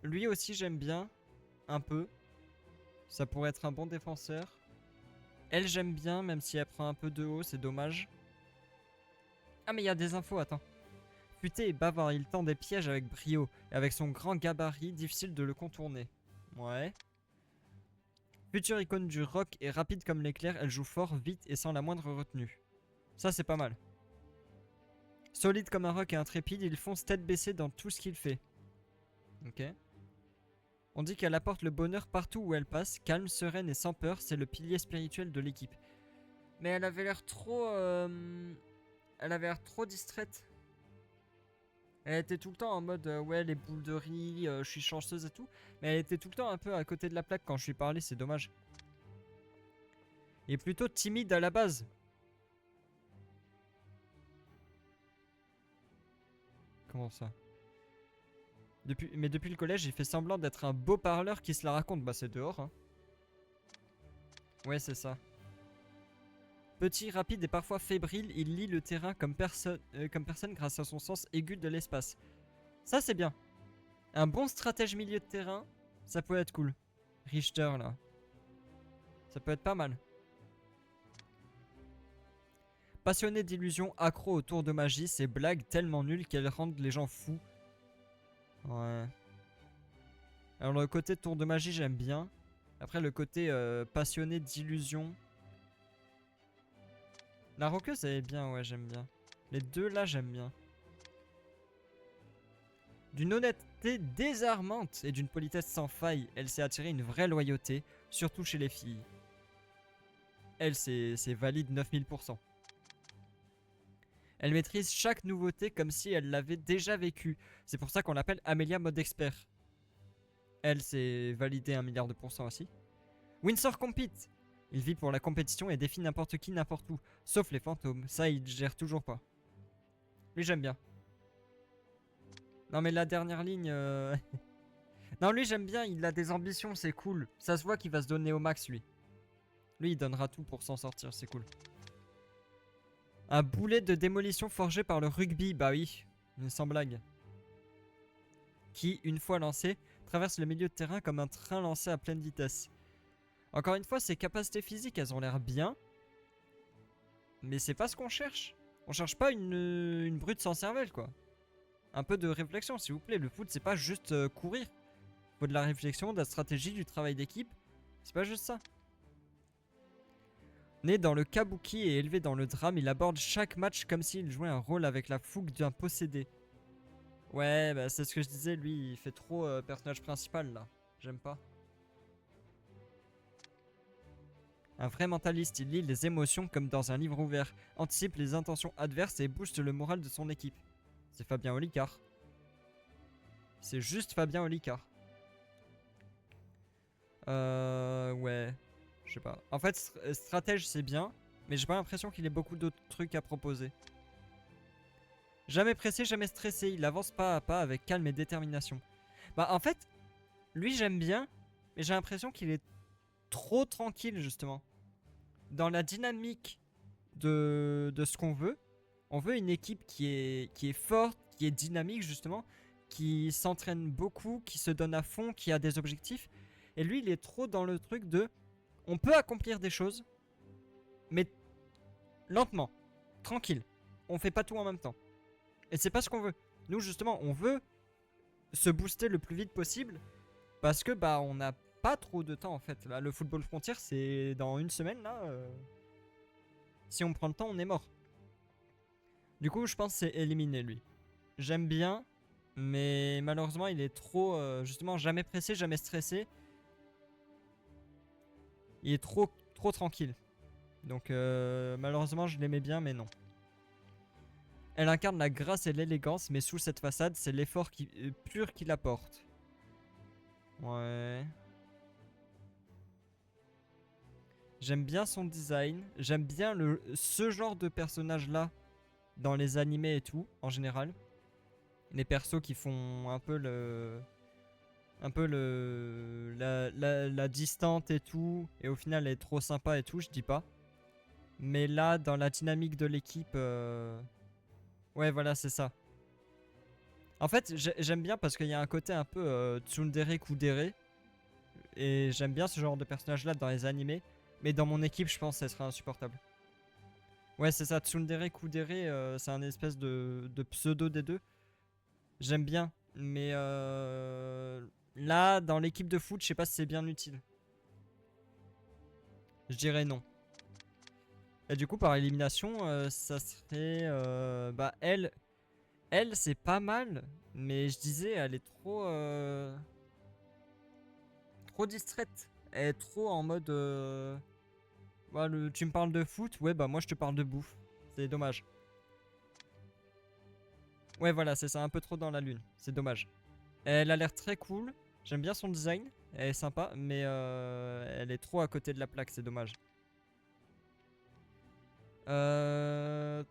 Lui aussi, j'aime bien. Un peu. Ça pourrait être un bon défenseur. Elle, j'aime bien, même si elle prend un peu de haut, c'est dommage. Ah, mais il y a des infos, attends. Futé et bavard, il tend des pièges avec brio. Et avec son grand gabarit, difficile de le contourner. Ouais. Future icône du rock et rapide comme l'éclair, elle joue fort, vite et sans la moindre retenue. Ça, c'est pas mal. Solide comme un roc et intrépide, il fonce tête baissée dans tout ce qu'il fait. Ok. On dit qu'elle apporte le bonheur partout où elle passe, calme, sereine et sans peur, c'est le pilier spirituel de l'équipe. Mais elle avait l'air trop... Elle avait l'air trop distraite. Elle était tout le temps en mode ouais, les boules de riz, je suis chanceuse et tout. Mais elle était tout le temps un peu à côté de la plaque quand je lui parlais, c'est dommage. Il est plutôt timide à la base. Comment ça? Mais depuis le collège, il fait semblant d'être un beau parleur qui se la raconte. Bah c'est dehors, hein. Ouais, c'est ça. Petit, rapide et parfois fébrile, il lit le terrain comme personne grâce à son sens aigu de l'espace. Ça, c'est bien. Un bon stratège milieu de terrain, ça peut être cool. Richter, là. Ça peut être pas mal. Passionné d'illusions, accro au tour de magie, ces blagues tellement nulles qu'elles rendent les gens fous. Ouais. Alors le côté tour de magie, j'aime bien. Après, le côté passionné d'illusions... La roqueuse, elle est bien, ouais, j'aime bien. Les deux là, j'aime bien. D'une honnêteté désarmante et d'une politesse sans faille, elle s'est attirée une vraie loyauté, surtout chez les filles. Elle, c'est valide 9000%. Elle maîtrise chaque nouveauté comme si elle l'avait déjà vécue. C'est pour ça qu'on l'appelle Amelia mode expert. Elle, c'est validé 1 milliard de pourcents aussi. Windsor compete. Il vit pour la compétition et défie n'importe qui, n'importe où. Sauf les fantômes. Ça, il gère toujours pas. Lui, j'aime bien. Non, mais la dernière ligne... Non, lui, j'aime bien. Il a des ambitions, c'est cool. Ça se voit qu'il va se donner au max, lui. Lui, il donnera tout pour s'en sortir, c'est cool. Un boulet de démolition forgé par le rugby. Bah oui, sans blague. Qui, une fois lancé, traverse le milieu de terrain comme un train lancé à pleine vitesse. Encore une fois, ses capacités physiques, elles ont l'air bien. Mais c'est pas ce qu'on cherche. On cherche pas une brute sans cervelle, quoi. Un peu de réflexion, s'il vous plaît. Le foot, c'est pas juste courir. Faut de la réflexion, de la stratégie, du travail d'équipe. C'est pas juste ça. Né dans le kabuki et élevé dans le drame, il aborde chaque match comme s'il jouait un rôle avec la fougue d'un possédé. Ouais, bah c'est ce que je disais, lui, il fait trop personnage principal, là. J'aime pas. Un vrai mentaliste, il lit les émotions comme dans un livre ouvert, anticipe les intentions adverses et booste le moral de son équipe. C'est Fabien Olicard. C'est juste Fabien Olicard. Ouais. Je sais pas. En fait, stratège c'est bien, mais j'ai pas l'impression qu'il ait beaucoup d'autres trucs à proposer. Jamais pressé, jamais stressé, il avance pas à pas avec calme et détermination. Bah en fait, lui j'aime bien, mais j'ai l'impression qu'il est trop tranquille justement. Dans la dynamique de ce qu'on veut, on veut une équipe qui est forte, qui est dynamique justement, qui s'entraîne beaucoup, qui se donne à fond, qui a des objectifs. Et lui il est trop dans le truc de, on peut accomplir des choses, mais lentement, tranquille. On fait pas tout en même temps. Et c'est pas ce qu'on veut. Nous justement, on veut se booster le plus vite possible parce que bah on n'a pas trop de temps en fait. Là, le football frontière c'est dans une semaine là. Si on prend le temps, on est mort. Du coup, je pense que c'est éliminé lui. J'aime bien, mais malheureusement, il est trop justement jamais pressé, jamais stressé. Il est trop tranquille. Donc malheureusement, je l'aimais bien, mais non. Elle incarne la grâce et l'élégance, mais sous cette façade, c'est l'effort pur qui la porte. Ouais. J'aime bien son design. J'aime bien ce genre de personnage-là dans les animés et tout, en général. Les persos qui font un peu la distante et tout. Et au final, elle est trop sympa et tout, je dis pas. Mais là, dans la dynamique de l'équipe... Ouais, voilà, c'est ça. En fait, j'aime bien parce qu'il y a un côté un peu tsundere kudere. Et j'aime bien ce genre de personnage-là dans les animés. Mais dans mon équipe, je pense que ça serait insupportable. Ouais, c'est ça, tsundere kudere, c'est un espèce de pseudo des deux. J'aime bien. Mais là, dans l'équipe de foot, je sais pas si c'est bien utile. Je dirais non. Et du coup, par élimination, ça serait... bah, elle c'est pas mal. Mais je disais, elle est trop... trop distraite. Elle est trop en mode... bah, tu me parles de foot? Ouais, bah moi, je te parle de bouffe. C'est dommage. Ouais, voilà, c'est ça. Un peu trop dans la lune. C'est dommage. Elle a l'air très cool. J'aime bien son design. Elle est sympa. Mais elle est trop à côté de la plaque. C'est dommage. Toi,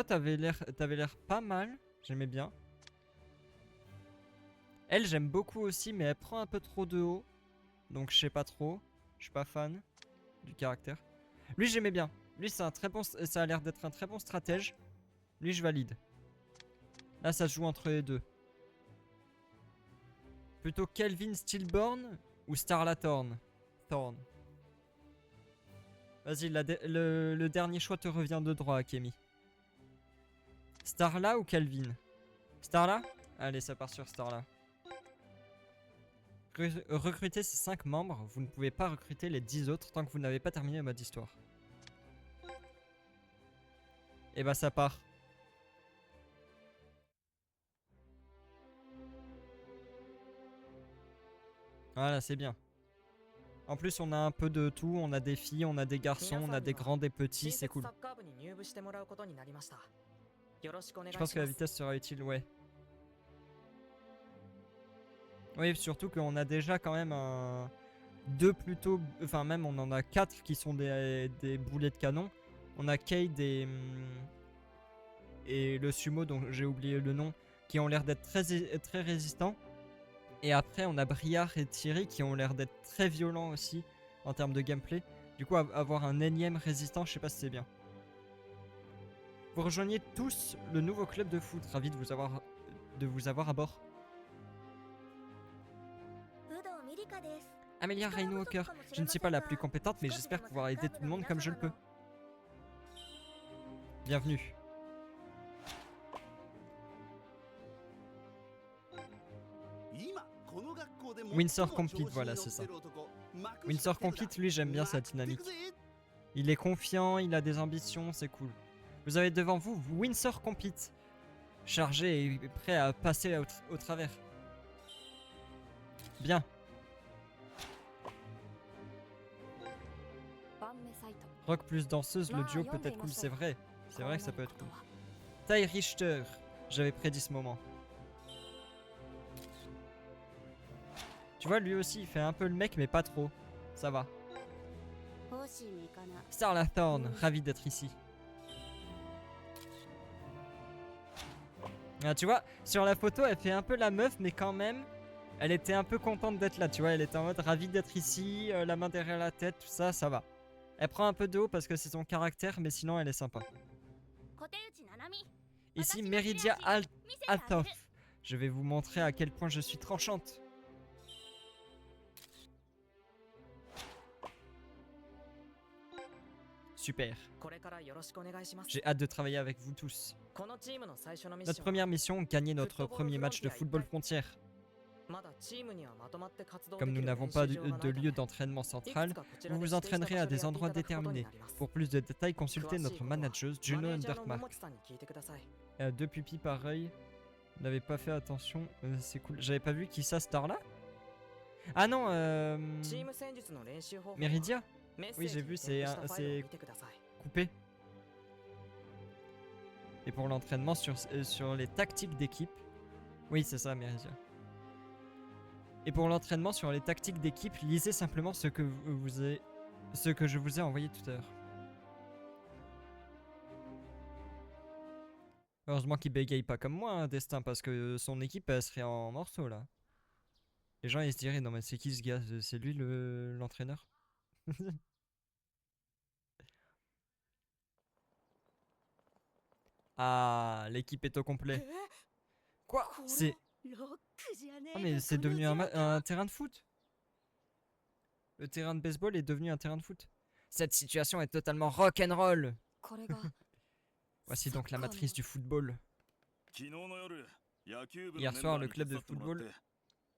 t'avais l'air pas mal. J'aimais bien. Elle, j'aime beaucoup aussi, mais elle prend un peu trop de haut. Donc, je sais pas trop. Je suis pas fan du caractère. Lui, j'aimais bien. Lui, c'est un très bon. Ça a l'air d'être un très bon stratège. Lui, je valide. Là, ça se joue entre les deux. Plutôt Kelvin Stillborn ou Starla Thorn. Vas-y, le dernier choix te revient de droit, Akemi. Starla ou Kelvin? Starla? Allez, ça part sur Starla. Recruter ces 5 membres. Vous ne pouvez pas recruter les 10 autres tant que vous n'avez pas terminé le mode histoire. Et bah ça part. Voilà, c'est bien. En plus, on a un peu de tout. On a des filles, on a des garçons, on a des grands, des petits. C'est cool. Je pense que la vitesse sera utile, ouais. Oui, surtout qu'on a déjà quand même deux plutôt... Enfin, même on en a 4 qui sont des boulets de canon. On a Cade et le sumo, dont j'ai oublié le nom, qui ont l'air d'être très résistants. Et après, on a Briard et Thierry qui ont l'air d'être très violents aussi en termes de gameplay. Du coup, avoir un énième résistant, je sais pas si c'est bien. Vous rejoignez tous le nouveau club de foot. Ravi de vous avoir à bord. Amelia Rainwalker, je ne suis pas la plus compétente, mais j'espère pouvoir aider tout le monde comme je le peux. Bienvenue. Windsor Complete, voilà, c'est ça. Windsor Complete, lui, j'aime bien sa dynamique. Il est confiant, il a des ambitions, c'est cool. Vous avez devant vous Windsor Complete. Chargé et prêt à passer au travers. Bien. Rock plus danseuse, le duo peut être cool, c'est vrai. C'est vrai que ça peut être cool. Tai Richter, j'avais prédit ce moment. Tu vois, lui aussi, il fait un peu le mec, mais pas trop. Ça va. Starla Thorn, ravi d'être ici. Ah, tu vois, sur la photo, elle fait un peu la meuf, mais quand même, elle était un peu contente d'être là, tu vois. Elle était en mode ravie d'être ici, la main derrière la tête, tout ça, ça va. Elle prend un peu de haut parce que c'est son caractère, mais sinon, elle est sympa. Ici, Meridia Althoff. Je vais vous montrer à quel point je suis tranchante. Super. これからよろしくお願いします J'ai hâte de travailler avec vous tous. このチームの最初のミッ Notre ション première mission, gagner notre premier match de football frontière. まだチームにはまとまって活動 Comme で nous きる n'avons 練 pas 習場がない de ため lieu d'entraînement いく central, つかこち vous らで vous 指定した entraînerez à 場所で des やって endroits いただくことに déterminés. なります Pour plus de détails, consultez 詳しい notre ことは manageuse マ Juno ネージャーの Undermark. 桃地さんに聞いてください Deux pupilles pareil. N'avais pas fait attention. C'est cool. J'avais pas vu qui ça, star là. Ah non, チーム戦術の練習方法は Meridia メッセー Oui, ジ j'ai に vu, 添付したファイルを c'est 見てください coupé. Et pour l'entraînement sur les tactiques d'équipe. Oui, c'est ça, Meridia. Et pour l'entraînement sur les tactiques d'équipe, lisez simplement ce que je vous ai envoyé tout à l'heure. Heureusement qu'il bégaye pas comme moi, hein, Destin, parce que son équipe elle serait en morceaux là. Les gens ils se diraient non mais c'est qui ce gars? C'est lui l'entraîneur? Ah, l'équipe est au complet. Quoi? C'est... ロックじゃねえ Ah mais c'est devenu un terrain de foot. Le terrain de baseball est devenu un terrain de foot. Cette situation est totalement rock'n'roll. これが Voici donc la matrice du football. Hier soir, le club de football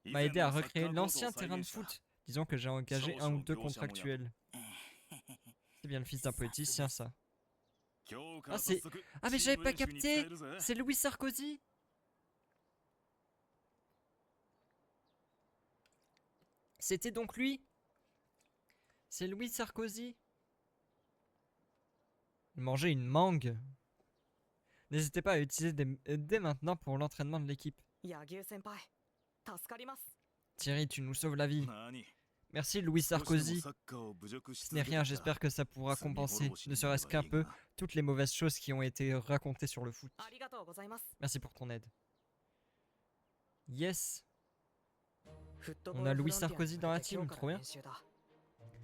m'a aidé à recréer l'ancien terrain de foot. Disons que j'ai engagé un ou deux contractuels. C'est bien le fils d'un politicien, ça. Ah, c'est... Ah, mais j'avais pas capté! C'est Louis Sarkozy! C'était donc lui? C'est Louis Sarkozy? Manger une mangue. N'hésitez pas à utiliser dès maintenant pour l'entraînement de l'équipe. 柳生先輩助かります Thierry, tu nous sauves la vie. Merci Louis Sarkozy. Ce n'est rien, j'espère que ça pourra compenser, ne serait-ce qu'un peu, toutes les mauvaises choses qui ont été racontées sur le foot. ありがとうございます Merci pour ton aide. Yes. フット On ボー a ル Louis フロンティア Sarkozy dans la に向けて team, 今日から trop bien. 練習だ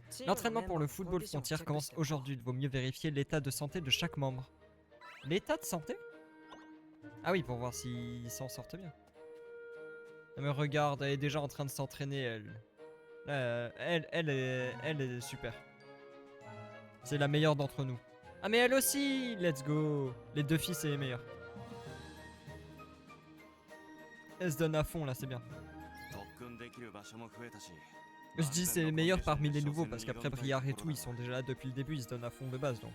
チームの L'entraînement メン pour バ le ーのコン football ディションをチェ frontière ックし commence てもらう aujourd'hui. Il vaut mieux vérifier l'état de santé de chaque membre. L'état de santé? Ah oui, pour voir s'ils s'en sortent bien. Non mais regarde, elle est déjà en train de s'entraîner, elle. Elle est super. C'est la meilleure d'entre nous. Ah mais elle aussi! Let's go! Les deux filles, c'est les meilleures. Elle se donne à fond là, c'est bien. Je dis c'est les meilleurs parmi les nouveaux parce qu'après Briard et tout, ils sont déjà là depuis le début, ils se donnent à fond de base donc.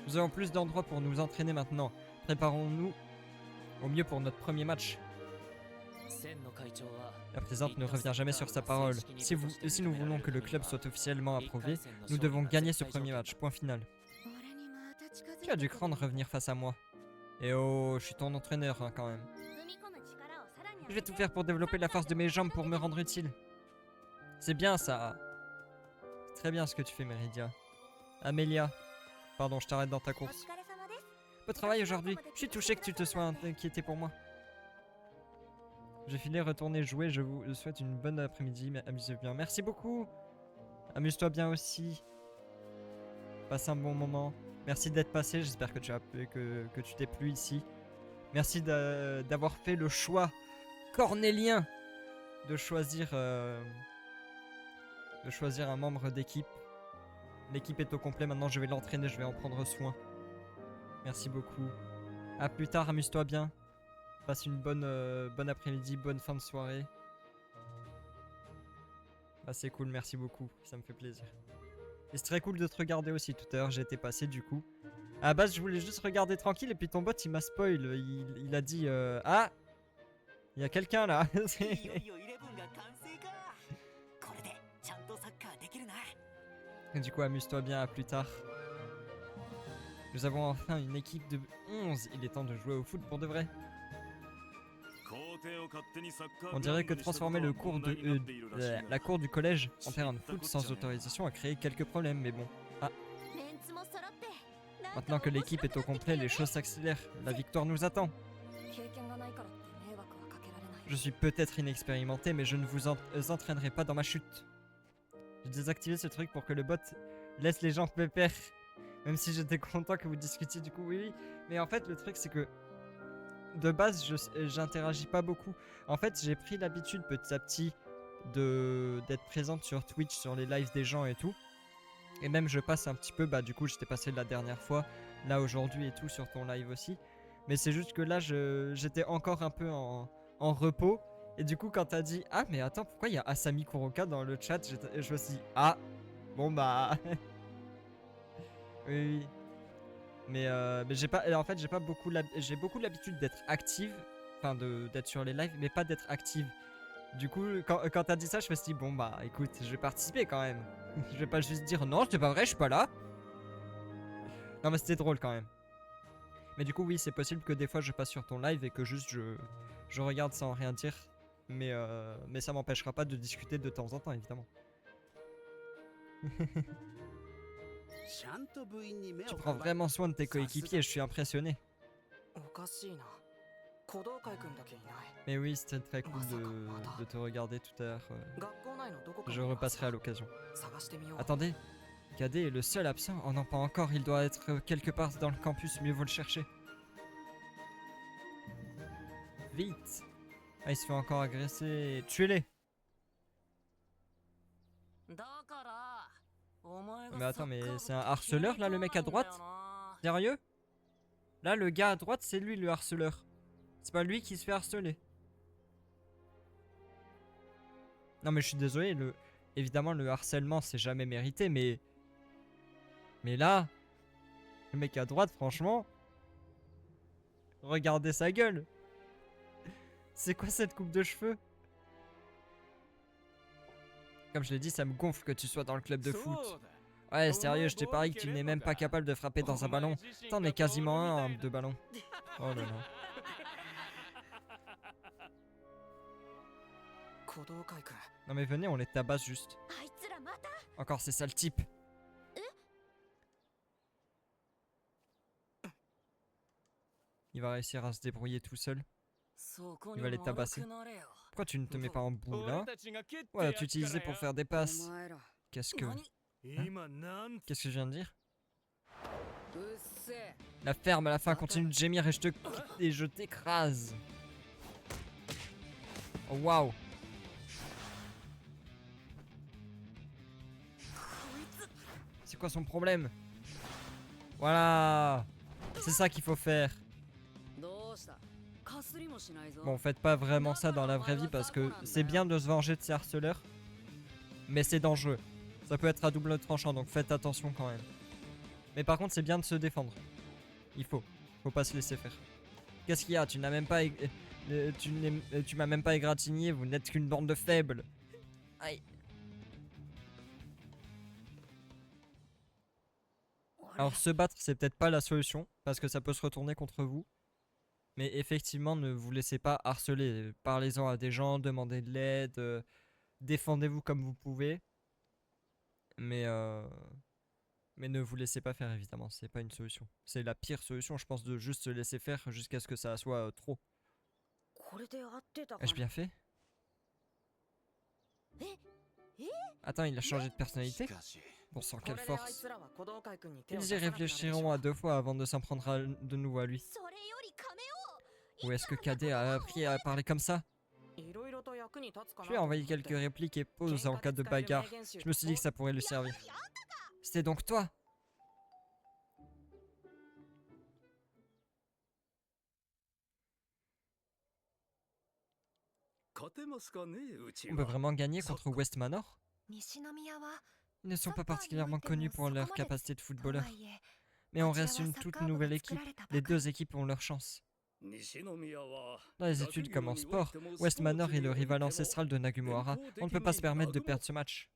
Nous avons plus d'endroits pour nous entraîner maintenant. Préparons-nous au mieux pour notre premier match. 千の会長は La présidente ne revient jamais sur sa parole. Si nous voulons que le club soit officiellement approuvé, nous devons gagner ce premier match. Point final. 俺にまた近づいて Tu as du cran de revenir face à moi. Et oh, je suis ton entraîneur hein, quand même. 踏み込む力をさらに Je vais tout faire pour développer la force de mes jambes pour me rendre utile. C'est bien ça. C'est très bien ce que tu fais, Meridia. Amélia. Pardon, je t'arrête dans ta お course. 疲れ様です Beau travail aujourd'hui. Je suis touché que tu te sois inquiété pour moi. Je vais filer retourner jouer. Je vous souhaite une bonne après-midi. Amusez-vous bien. Merci beaucoup. Amuse-toi bien aussi. Passe un bon moment. Merci d'être passé. J'espère que tu t'es plu ici. Merci d'avoir fait le choix cornélien de choisir un membre d'équipe. L'équipe est au complet. Maintenant, je vais l'entraîner. Je vais en prendre soin. Merci beaucoup. À plus tard. Amuse-toi bien. Passe une bonne après-midi, bonne fin de soirée. Ah c'est cool, merci beaucoup, ça me fait plaisir. Et c'est très cool de te regarder aussi, tout à l'heure j'ai été passé du coup. À la base je voulais juste regarder tranquille et puis ton bot il m'a spoil, il a dit ah il y a quelqu'un là. いよいよ11が完成かこれでちゃんとサッカーできるな Et du coup amuse-toi bien, à plus tard. Nous avons enfin une équipe de 11, il est temps de jouer au foot pour de vrai. On dirait que transformer le cours la cour du collège en terrain de foot sans autorisation a créé quelques problèmes, mais bon. メンツも揃ってなんか Maintenant que l'équipe est au complet, les choses s'accélèrent. La victoire nous attend. 結ないからって迷惑はかけられない。 Je suis peut-être inexpérimenté, mais je ne vous entraînerai pas dans ma chute. J'ai désactivé ce truc pour que le bot laisse les gens pépères. Même si j'étais content que vous discutiez du coup, oui, oui. Mais en fait, le truc, c'est que de base, j'interagis pas beaucoup. En fait, j'ai pris l'habitude petit à petit d'être présente sur Twitch, sur les lives des gens et tout. Et même, je passe un petit peu, bah du coup, j'étais passé la dernière fois, là aujourd'hui et tout, sur ton live aussi. Mais c'est juste que là, j'étais encore un peu en repos. Et du coup, quand t'as dit « Ah, mais attends, pourquoi il y a Asami Kuroka dans le chat ?» Je me suis dit « Ah, bon bah... » Oui, oui. Mais j'ai pas... En fait, j'ai beaucoup l'habitude d'être active. Enfin, d'être sur les lives, mais pas d'être active. Du coup, quand t'as dit ça, je me suis dit « Bon bah, écoute, je vais participer quand même. » Je vais pas juste dire « Non, c'est pas vrai, je suis pas là. » Non, mais c'était drôle quand même. Mais du coup, oui, c'est possible que des fois, je passe sur ton live et que juste je regarde sans rien dire. Mais ça m'empêchera pas de discuter de temps en temps, évidemment. Tu prends vraiment soin de tes coéquipiers, je suis impressionné. おかしいな。鼓動会くんだけいない。 Mais oui, c'était très cool de te regarder tout à l'heure. 学校内のどこかに Je repasserai à l'occasion. 探してみよう。 Attendez, Cadet est le seul absent. Oh non, pas encore, il doit être quelque part dans le campus, mieux vaut le chercher. Vite. Ah, il se fait encore agresser. Tuez-les. Mais attends, mais c'est un harceleur là, le mec à droite? Sérieux? Là, le gars à droite, c'est lui le harceleur. C'est pas lui qui se fait harceler. Non, mais je suis désolé, évidemment, le harcèlement, c'est jamais mérité, mais là, le mec à droite, franchement, regardez sa gueule. C'est quoi cette coupe de cheveux? Comme je l'ai dit, ça me gonfle que tu sois dans le club de foot. Ouais, sérieux, je t'ai parié que tu n'es même pas capable de frapper dans un ballon. T'en es quasiment un de ballon. Oh là là. 鼓動会くん。 Non mais venez, on les tabasse juste. あいつらまた Encore ces sales types. Il va réussir à se débrouiller tout seul. Il va les tabasser. Pourquoi tu ne te mets pas en boule là? Ouais, tu utilisais pour faire des passes. Qu'est-ce que... Qu'est-ce que je viens de dire? La ferme à la fin continue de gémir et je t'écrase. Oh waouh. C'est quoi son problème? Voilà. C'est ça qu'il faut faire. Bon, faites pas vraiment ça dans la vraie vie parce que c'est bien de se venger de ces harceleurs. Mais c'est dangereux. Ça peut être à double tranchant, donc faites attention quand même. Mais par contre, c'est bien de se défendre. Il faut pas se laisser faire. Qu'est-ce qu'il y a? Tu n'as même pas... tu m'as même pas égratigné, vous n'êtes qu'une bande de faibles. Aïe. Alors se battre, c'est peut-être pas la solution, parce que ça peut se retourner contre vous. Mais effectivement, ne vous laissez pas harceler. Parlez-en à des gens, demandez de l'aide, défendez-vous comme vous pouvez. Mais ne vous laissez pas faire, évidemment, c'est pas une solution. C'est la pire solution, je pense, de juste se laisser faire jusqu'à ce que ça soit trop. Ai-je bien fait? Attends, il a changé de personnalité? Bon sang, quelle force. Ils y réfléchiront à 2 fois avant de s'en prendre de nouveau à lui. それより亀を Ou est-ce que Cadet a appris à parler comme ça? Je lui ai envoyé quelques répliques et pauses en cas de bagarre. Je me suis dit que ça pourrait lui servir. C'était donc toi? On peut vraiment gagner contre West Manor? 西宮は Ils ne sont pas particulièrement connus pour leur capacité de footballeur. Mais on reste une toute nouvelle équipe. Les 2 équipes ont leur chance. Dans les études comme en sport, West Manor est le rival ancestral de Nagumohara. On ne peut pas se permettre de perdre ce match.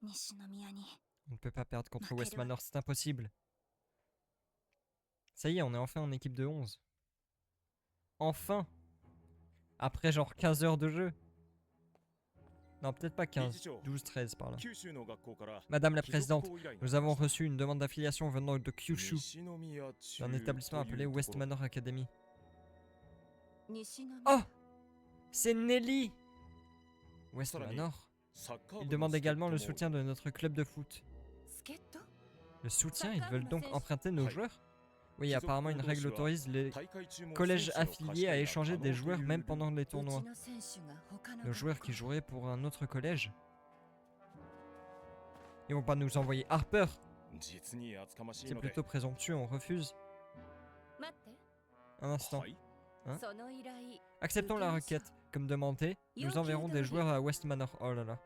On ne peut pas perdre contre West Manor, c'est impossible. Ça y est, on est enfin en équipe de 11. Enfin! Après genre 15 heures de jeu. Non, peut-être pas 15, 12, 13 par là. 九州の学校から Madame la 貴族 Présidente, 校以来の nous avons reçu une demande d'affiliation venant de Kyushu, 西宮中 d'un établissement という appelé ところ West Manor Academy. 西宮 Oh C'est Nelly West Salami. Manor. サッカー Il 部の demande 助っ人 également le も soutien de notre club de foot. 助っ人 Le soutien, ils veulent donc emprunter nos Ouais. joueurs? Oui,貴族 apparemment une 校同 règle 士は autorise les 大会中も collèges 選手の貸し affiliés à 借りが échanger 可 des 能と joueurs いう même pendant les うち tournois. の選手が他の Le joueur 学校 qui jouerait pour un autre collège. Ils vont pas nous envoyer Harper. 実に厚かましい C'est ので plutôt présomptueux, on refuse. 待って Un instant. はい Hein その依頼 Acceptons la requête. Comme demandé, nous enverrons des joueurs à West Manor. Oh là là.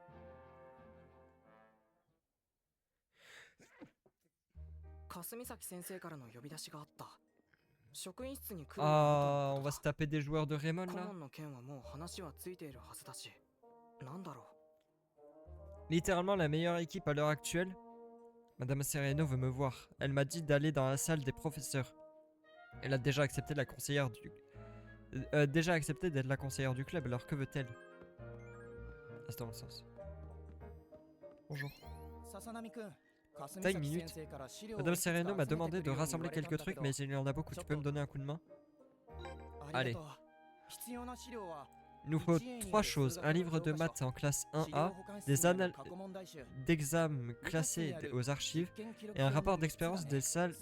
霞崎先生からの呼び出しがあった。職員室に来る Ah, on va se taper des joueurs de Raymond 顧 là. 問の件はもう話はついているはずだし。なんだろ Littéralement la meilleure équipe à l'heure actuelle. Madame Sereno veut me voir. Elle m'a dit d'aller dans la salle des professeurs. Elle a déjà accepté la conseillère du... déjà accepté d'être la conseillère du club, alors que veut-elle? Ah, c'est dans le sens. Bonjour. 笹波くん、 T'as une minute. Madame Sereno m'a demandé de rassembler quelques trucs, mais il y en a beaucoup. Tu peux me donner un coup de main? Allez. Il nous faut 3 choses. Un livre de maths en classe 1A, des annales d'examen classés aux archives et un rapport d'expérience de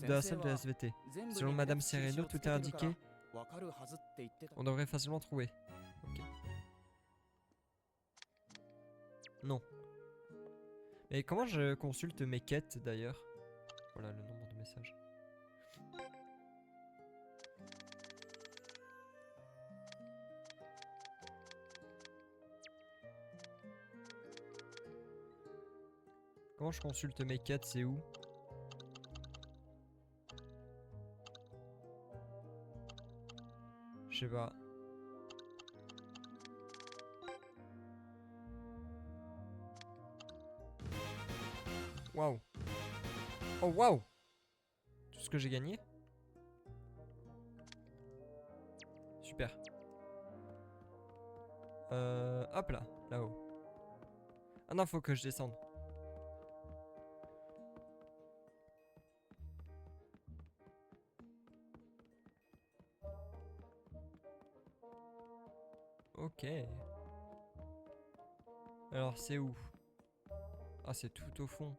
la salle de SVT. Selon Madame Sereno, tout est indiqué. On devrait facilement trouver. Ok. Non. Mais comment je consulte mes quêtes d'ailleurs? Voilà le nombre de messages. Comment je consulte mes quêtes? C'est où? Je sais pas. Waouh. Oh waouh. Tout ce que j'ai gagné. Super. Hop là, là-haut. Ah non, faut que je descende. Ok. Alors c'est où? Ah c'est tout au fond.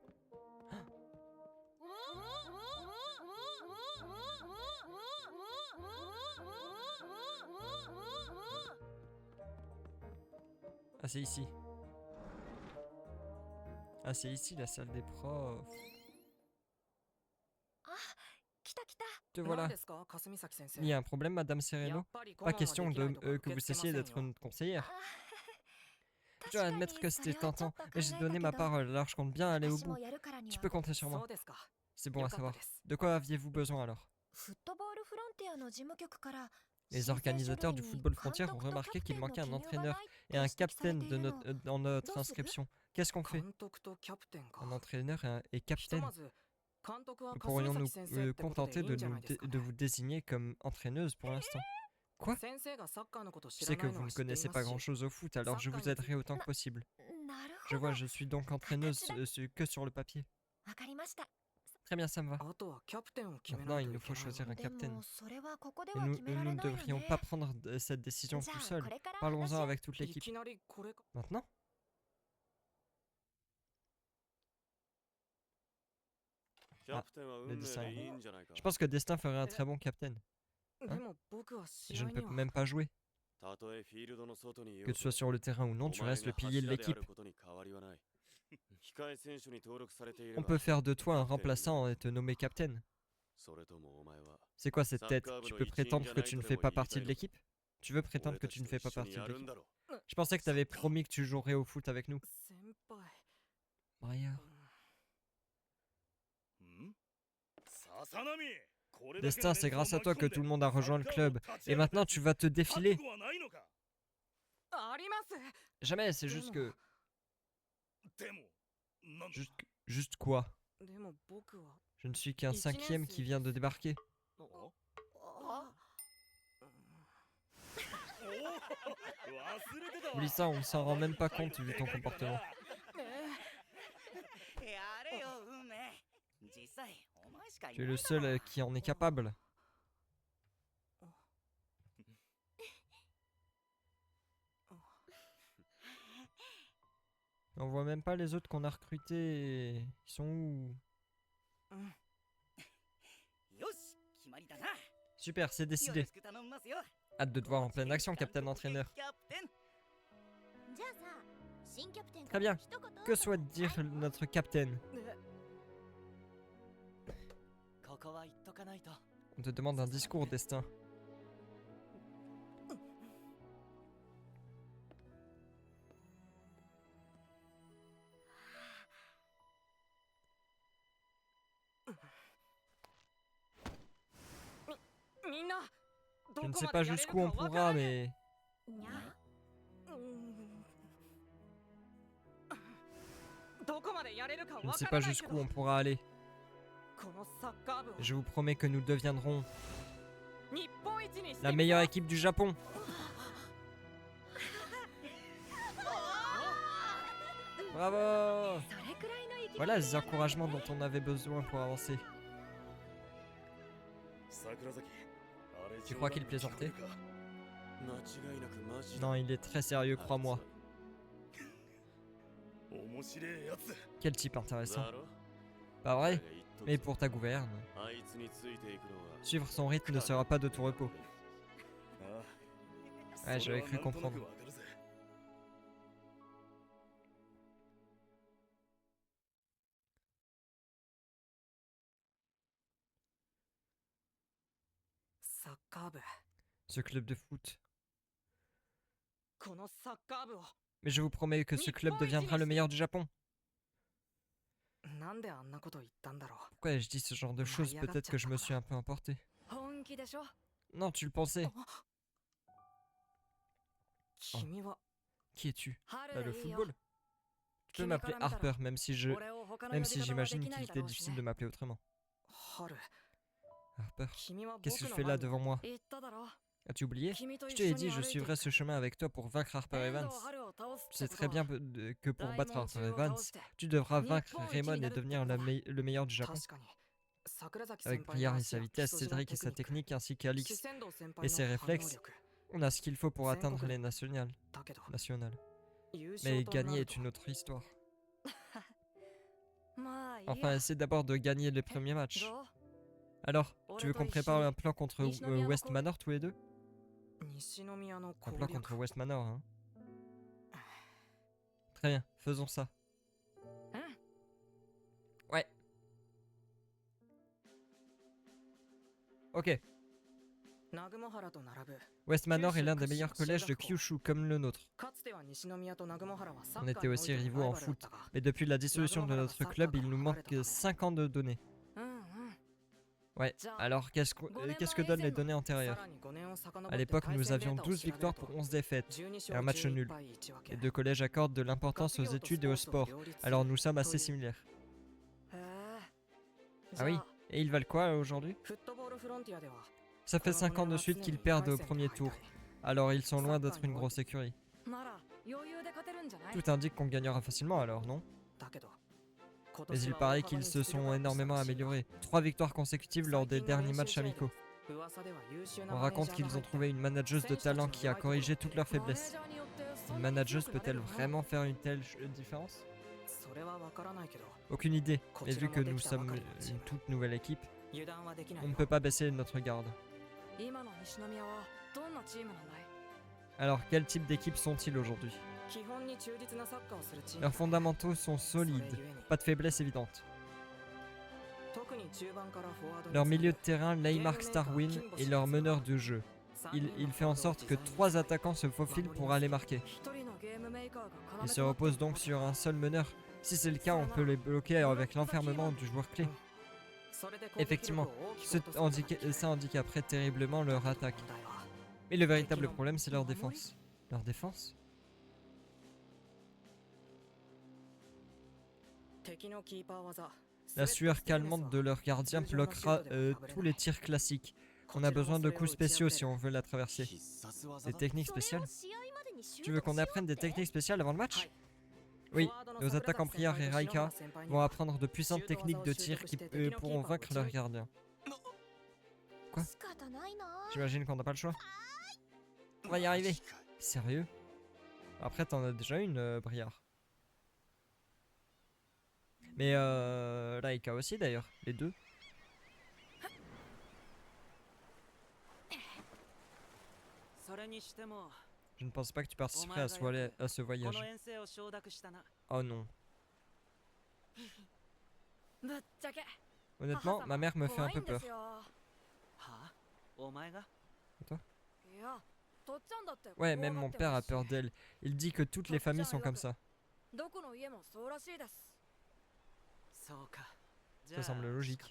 Ah c'est ici. Ah c'est ici la salle des profs. 来た来た Te う。何 voilà. ですか、霞崎先生。 Il y a un problème, Madame や Sereno? っぱり顧 Pas 問は question できないとか que vous 受け付けま cessiez せん d'être よ。 une conseillère. 確 Je dois かに admettre que そ c'était れはちょっ tentant, と考 mais j'ai え donné た ma けど parole, alors je compte bien aller au 私 bout. もやるからに Tu は peux compter sur そ moi. うですか。 C'est bon à よかった savoir. です。 De quoi aviez-vous besoin alors? フットボールフロンティアの事務局から Les organisateurs du football frontière ont remarqué qu'il manquait un entraîneur et un capitaine dans notre inscription. Qu'est-ce qu'on fait? 監督とキャプテンか。 Un entraîneur et ひと capitaine. まず監督は Nous 霞 pourrions 崎先生ってことで contenter いいんじゃないですか de ね。 vous désigner comme entraîneuse pour l'instant. Quoi? 先生がサッカーのこと知 Je ら sais な que いの vous は ne 知ってい connaissez ま pas すし。 grand-chose au foot, alors je vous aiderai autant que possible. なる Je ほど vois, je suis donc entraîneuse que sur le papier. わかりました Très bien, ça me va. あとはキャプテンを決め Maintenant, ない il と nous いけ faut ないの choisir un で capitaine. もそれはここで Et は nous 決めら ne れないよ devrions ね pas prendre cette décision じゃ tout あ seul. これから Parlons-en 話 avec toute い l'équipe. きなりこれか。 Maintenant? Le dessin. Je pense que Destin ferait un très bon capitaine. でも僕は試 Je 合 ne peux には。 même pas jouer. たとえフィールドの外にいよ Que う tu と sois sur le terrain ou non, tu お前 restes le が pilier de 柱であ l'équipe. ることに変わりはない控え選手に登録されていれ On ば peut faire de toi un remplaçant et te nommer capitaine. それともお前は C'est quoi cette tête? Tu peux prétendre que tu ne fais pas partie de l'équipe? Tu veux prétendre 俺 que た tu ち ne と fais 一 pas 緒に partie de やるん l'équipe? だろ Je pensais que tu avais promis que tu jouerais au foot avec nous. 先輩。 Maria. 笹波 Destin, c'est grâce à toi que tout le monde a rejoint le club. Et maintenant, tu vas te défiler. あります。 Jamais, c'est juste que... でもなんだ Juste quoi? でも僕は。 Je ne suis qu'un cinquième qui vient de débarquer. お Oublie ça, on s'en rend même pas compte vu ton comportement. やれよ運命実際お前しかい Tu な es い le seul qui en est capable. On voit même pas les autres qu'on a recrutés. Ils sont où? よし決まりだな Super, c'est よろ décidé. しく頼みますよ Hâte de te voir en pleine action, Captain Entraîneur. キャプテンじゃあさ新キャプテン Très bien. 一言 Que souhaite dire notre capitaine? ここは言っとかないと On te demande un discours, Destin. みんな Je ne sais pas jusqu'où on pourra, mais にゃどこまでやれるか je ne わ sais から pas ないけ jusqu'où ど on pourra aller. このサッカー部を Je vous promets que nous deviendrons 日本一にして la meilleure équipe du Japon. Bravo! それくらいの意気込み Voilà les encouragements dont on avait besoin pour avancer. 桜崎 Tu crois qu'il plaisantait? 間違いなくマジ Non, il est très sérieux, crois-moi. 面白いやつ Quel type intéressant. だろ Pas 俺 vrai? が言っとく Mais pour ta gouverne, あいつについていくのは suivre son rythme ne sera pas de tout repos. ああ Ouais, それ j'avais は cru なんとなく comprendre. わかるぜサッカー部 Ce club de foot. このサッカー部を Mais je vous promets que ce club deviendra le meilleur du Japon. なんであんなこと言ったんだろう Pourquoi ai-je dit ce genre de choses? Peut-être que je me suis un peu emporté. 本気でしょ Non, tu le pensais. 君は Qui es-tu? 春 Bah, で le いいよ football. Tu peux m'appeler Harper, même si 俺を他の même 呼び si 方はで j'imagine きない qu'il だ était ろうし difficile ね de m'appeler autrement. 春 Harper, 君は qu'est-ce que 僕 tu の fais là 前に devant moi? 言っただろ As-tu oublié? 君と Je 一 te l'ai 緒 dit, に je 歩いて suivrai ce chemin avec toi pour vaincre Harper 遠 Evans. 藤春を倒す Tu っ sais て très ことは bien que pour 大 battre 門 Harper 中を Evans, 倒して tu devras Nippon vaincre ichi Raymond ni et naru devenirってことだ le meilleur du Japon. 確かに桜崎 Avec 先輩の Briard et 足 sa や vitesse, 基礎 Cédric et テ sa クニック technique, ainsi 四 qu'Alix 千堂先 et 輩 ses の反応 réflexes, 力 on a ce qu'il faut pour atteindre les nationales. だけど nationales. 優 Mais 勝とな gagner る est と une autre histoire. まあいいや Enfin, essaie d'abord de gagner les premiers matchs. どう Alors, tu veux qu'on prépare un plan contre West Manor tous les deux? 西宮の Un 攻 plan 略 contre West Manor, hein? Très bien, faisons ça. Ouais. Ok. 南雲原と並ぶ West Manor est l'un des meilleurs collèges de Kyushu, comme le nôtre. かつては西宮と南雲原はサ On ッカ était ーにおい aussi ての rivaux ライ en バルだっ foot. たが Mais depuis la dissolution de notre club, il nous manque 5 ans de données. うんうん Ouais, alors qu'est-ce que donnent les données さ antérieures? らに5年を遡って À l'époque, 対 nous 戦 avions データを 12 調べる victoires と pour 11 défaites. 12 et 勝 un match 11 nul. 敗1分け Les deux collèges accordent de l'importance aux études et au sport. Alors nous sommes assez similaires. へえ Ah oui? Et ils valent quoi aujourd'hui? フットボールフロンティアでは Ça fait 5 ans de suite qu'ils perdent au premier tour. Alors ils sont loin d'être une grosse écurie. なら余裕で勝てるんじゃない Tout indique qu'on gagnera facilement alors, non? だけど Mais il paraît qu'ils se sont énormément améliorés. 3 victoires consécutives lors des derniers matchs amicaux. On raconte qu'ils ont trouvé une manageuse de talent qui a corrigé toutes leurs マネー faiblesses. ジャーによってそ Une んなに強 manageuse くなれ peut-elle るの vraiment faire une telle différence? それはわからないけど Aucune idée, mais vu que nous sommes une toute nouvelle équipe, 油断はできない on ne よ peut pas baisser notre garde. 今の西宮はどんなチームなんだい Alors quel type d'équipe sont-ils aujourd'hui? 基本に忠実なサッカーをするチーム Leurs fondamentaux sont それ solides, ゆえに pas de faiblesse évidente. 特に中盤からフォワードに Leur milieu de terrain, Laymark Starwin, est leur meneur de jeu. Il fait en sorte que 3 attaquants se faufilent pour aller marquer. 一人のゲームメーカーが Ils 絡 se めとなって reposent donc sur un seul meneur. Si c'est le cas, on peut les bloquer avec l'enfermement du joueur clé. それで攻撃力を Effectivement, 大きく落とすことができる ça handicaperait terriblement leur attaque. 問題は Mais le véritable problème, c'est leur défense. Leur défense? 敵のキーパー技 La sueur calmante de leur gardien bloquera tous les tirs classiques. On a besoin de coups spéciaux si on veut la traverser. 必殺技 Des だ techniques spéciales. Tu veux qu'on apprenne des techniques spéciales avant le match? Oui, nos attaquants Priar et Raika vont apprendre de puissantes techniques de tir qui pourront vaincre leurs gardiens. Quoi? J'imagine qu'on n'a pas le choix. On va y arriver. Sérieux? Après, t'en as déjà une, Briard. Mais Raika aussi d'ailleurs, les deux. Je ne pense pas que tu participerais à ce voyage. Oh non. Honnêtement, ma mère me fait un peu peur. Ouais, même mon père a peur d'elle. Il dit que toutes les familles sont comme ça. Ça semble logique.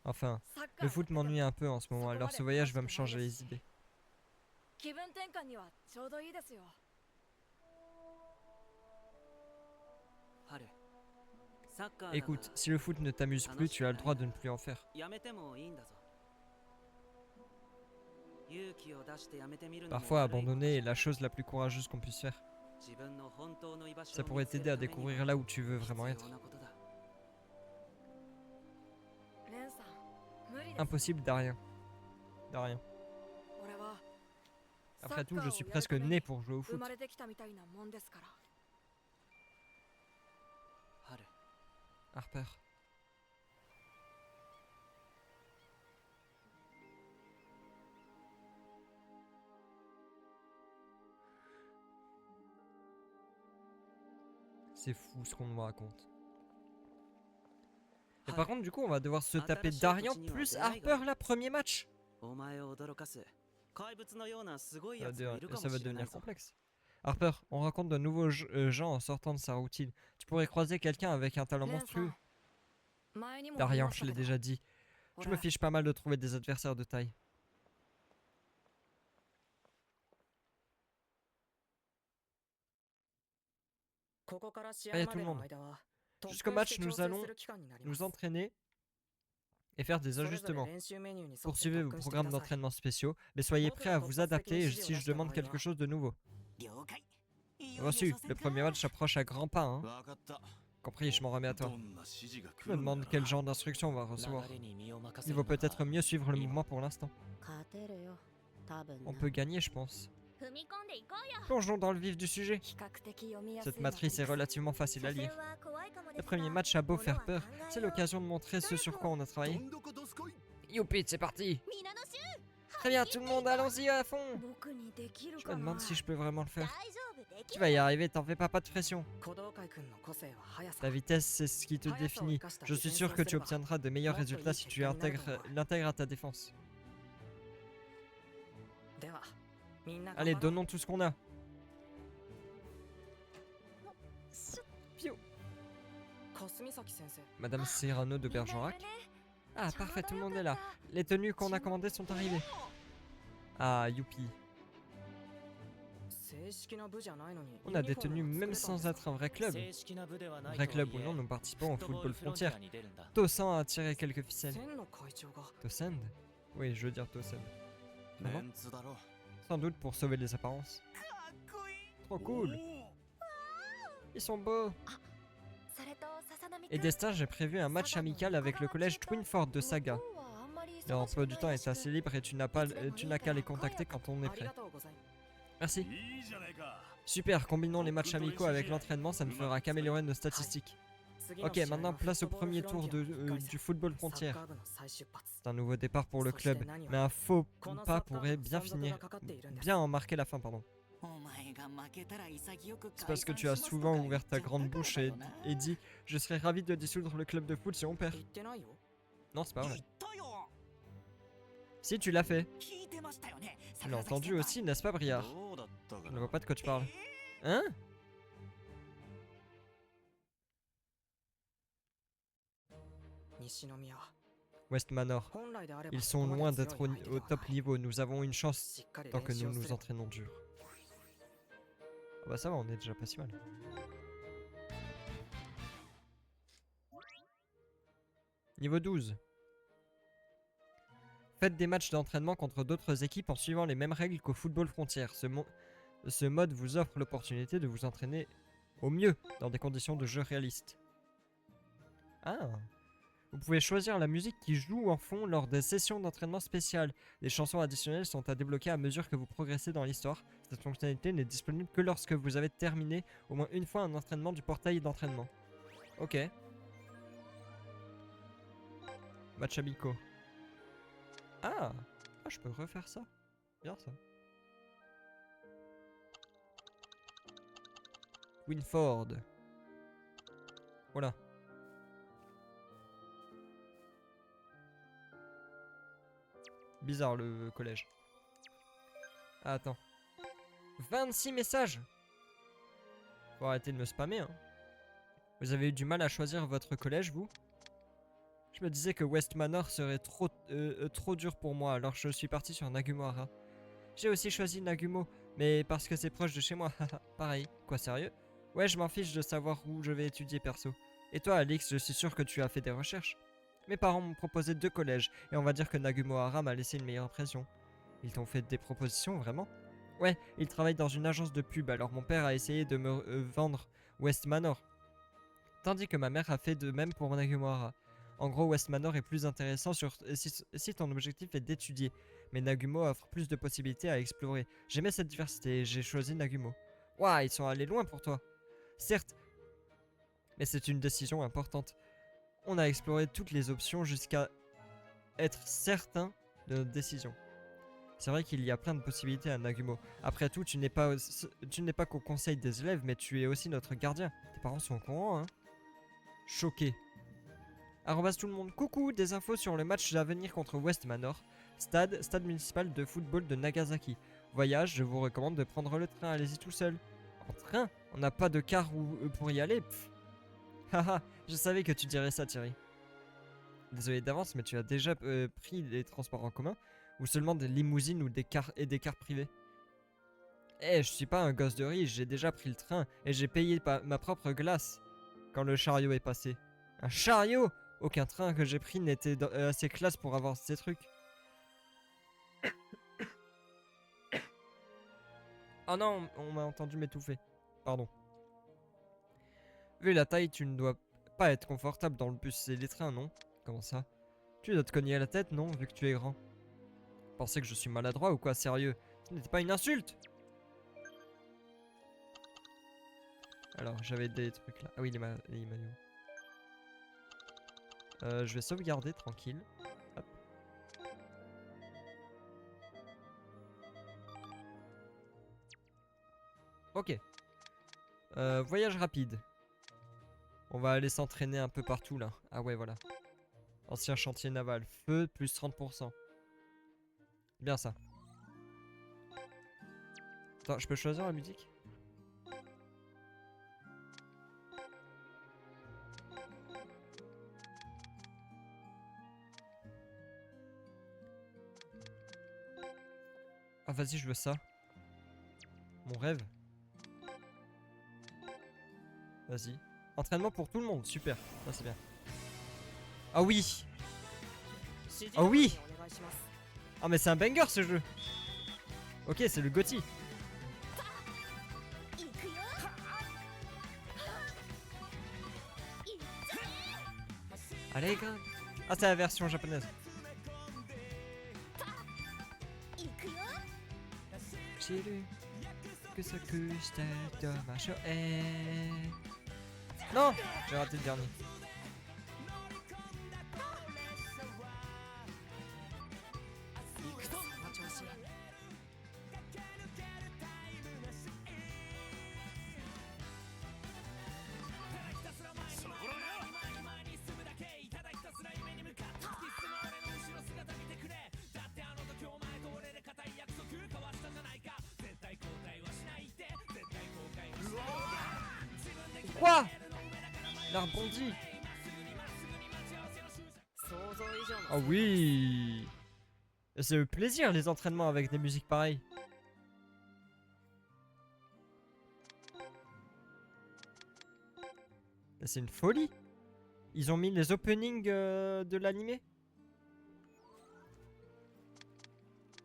Enfin, le foot m'ennuie un peu en ce moment, alors ce voyage va me changer les idées. Écoute, si le foot ne t'amuse plus, tu as le droit de ne plus en faire. Parfois, abandonner est la chose la plus courageuse qu'on puisse faire. Ça pourrait t'aider à découvrir là où tu veux vraiment être. Impossible, Darien. Darien. Après tout, je suis presque né pour jouer au foot. Harper. C'est fou ce qu'on nous raconte. Et par contre, du coup, on va devoir se taper Darien plus Harper là, premier match. Ça va devenir complexe. Harper, on rencontre de nouveaux gens en sortant de sa routine. Tu pourrais croiser quelqu'un avec un talent monstrueux. Darien, je l'ai déjà dit. Je me fiche pas mal de trouver des adversaires de taille. Allez tout le monde. Jusqu'au match, nous allons nous entraîner et faire des ajustements. Poursuivez vos programmes d'entraînement spéciaux, mais soyez prêts à vous adapter si je demande quelque chose de nouveau. Reçu, le premier match approche à grands pas, hein. わかった Compris, je m'en remets à toi. どんな指示が来 Je me るんだ demande quel genre d'instruction on va recevoir. Il vaut peut-être mieux suivre le mouvement pour l'instant. On peut gagner, je pense. Plongeons dans le vif du sujet. Cette matrice est relativement facile à lire. Le premier match a beau faire peur, c'est l'occasion de montrer ce sur quoi on a travaillé. どんどこどすこい Youpi, c'est parti. Très bien, tout le monde, allons-y à fond. Je me demande si je peux vraiment le faire. Tu vas y arriver, t'en fais pas de pression. Ta vitesse, c'est ce qui te définit. Je suis sûr que tu obtiendras de meilleurs résultats si tu l'intègres à ta défense. Allez, donnons tout ce qu'on a. Piou. Madame Cyrano de Bergerac. Ah, parfait, tout le monde est là. Les tenues qu'on a commandées sont arrivées. Ah, youpi. On a des tenues même sans être un vrai club. Vrai club ou non, nous participons au football frontière. Tosan a tiré quelques ficelles. Tosend? Oui, je veux dire Tosend. メ Vraiment? ンツだろ Sans doute pour sauver les apparences. Trop cool. Ils sont beaux. Et Destin, j'ai prévu un match amical avec le collège Twinford de Saga. Leur emploi du temps est assez libre et tu n'as qu'à les contacter quand on est prêt. Merci. いいじゃないか Super, combinons les matchs amicaux avec l'entraînement, ça ne fera qu'améliorer nos statistiques. Ok, maintenant place au premier tour du football frontière. C'est un nouveau départ pour le club, mais un faux pas pourrait bien en marquer la fin, pardon. C'est parce que tu as souvent ouvert ta grande bouche et dit « Je serais ravi de dissoudre le club de foot si on perd ». Non, c'est pas vrai. Si, tu l'as fait. Tu l'as entendu aussi, n'est-ce pas, Briard? どうだったか Je な ne vois pas de quoi tu parles. Hein? West Manor. Ils sont loin d'être au top niveau. Nous avons une chance tant que nous nous entraînons dur. Ah bah ça va, on est déjà pas si mal. Niveau 12. Faites des matchs d'entraînement contre d'autres équipes en suivant les mêmes règles qu'au football frontière. Ce mode vous offre l'opportunité de vous entraîner au mieux dans des conditions de jeu réalistes. Ah. Vous pouvez choisir la musique qui joue en fond lors des sessions d'entraînement spéciales. Les chansons additionnelles sont à débloquer à mesure que vous progressez dans l'histoire. Cette fonctionnalité n'est disponible que lorsque vous avez terminé au moins une fois un entraînement du portail d'entraînement. Ok. Match amicaux. Ah, je peux refaire ça. Bien ça. Winford. Voilà. Bizarre le collège. Ah, attends. 26 messages. Faut arrêter de me spammer, hein. Vous avez eu du mal à choisir votre collège, vous? Je me disais que West Manor serait trop dur pour moi, alors je suis parti sur Nagumo-Hara. J'ai aussi choisi Nagumo, mais parce que c'est proche de chez moi. Pareil. Quoi, sérieux? Ouais, je m'en fiche de savoir où je vais étudier perso. Et toi, Alix, je suis sûr que tu as fait des recherches. Mes parents m'ont proposé 2 collèges, et on va dire que Nagumo-Hara m'a laissé une meilleure impression. Ils t'ont fait des propositions, vraiment? Ouais, ils travaillent dans une agence de pub, alors mon père a essayé de me vendre West Manor. Tandis que ma mère a fait de même pour Nagumo-Hara. En gros, West Manor est plus intéressant si ton objectif est d'étudier, mais Nagumo offre plus de possibilités à explorer. J'aimais cette diversité et j'ai choisi Nagumo. Waouh, ils sont allés loin pour toi. Certes, mais c'est une décision importante. On a exploré toutes les options jusqu'à être certain de notre décision. C'est vrai qu'il y a plein de possibilités à Nagumo. Après tout, tu n'es pas qu'au conseil des élèves, mais tu es aussi notre gardien. Tes parents sont au courant, hein? Choqué. Arrobas tout le monde. Coucou, des infos sur le match à venir contre West Manor. Stade municipal de football de Nagasaki. Voyage, je vous recommande de prendre le train, allez-y tout seul. En train? On n'a pas de car pour y aller. Haha, je savais que tu dirais ça, Thierry. Désolé d'avance, mais tu as déjà pris les transports en commun? Ou seulement des limousines ou des cars privés? Eh, je suis pas un gosse de riche, j'ai déjà pris le train et j'ai payé ma propre glace quand le chariot est passé. Un chariot? Aucun train que j'ai pris n'était assez classe pour avoir ces trucs. Oh non, on m'a entendu m'étouffer. Pardon. Vu la taille, tu ne dois pas être confortable dans le bus et les trains, non? Comment ça? Tu dois te cogner la tête, non, vu que tu es grand? Pensez que je suis maladroit ou quoi, sérieux? Ce n'était pas une insulte! Alors, j'avais des trucs là. Ah oui, les maillots. Je vais sauvegarder, tranquille. Hop. Ok. Voyage rapide. On va aller s'entraîner un peu partout là. Ah ouais, voilà. Ancien chantier naval. Feu, plus 30%. Bien ça. Attends, je peux choisir la musique? Ah vas-y, je veux ça. Mon rêve. Vas-y. Entraînement pour tout le monde, super. Ça c'est bien. Ah oui. Ah oui. Ah mais c'est un banger ce jeu. Ok, c'est le GOTY. Allez, gars. Ah, c'est la version japonaise. J'ai lu que ce que c'était dommage. Non, j'ai raté le dernier. Quoi? Il a rebondi. Oh oui. C'est le plaisir les entraînements avec des musiques pareilles. C'est une folie. Ils ont mis les openings de l'animé.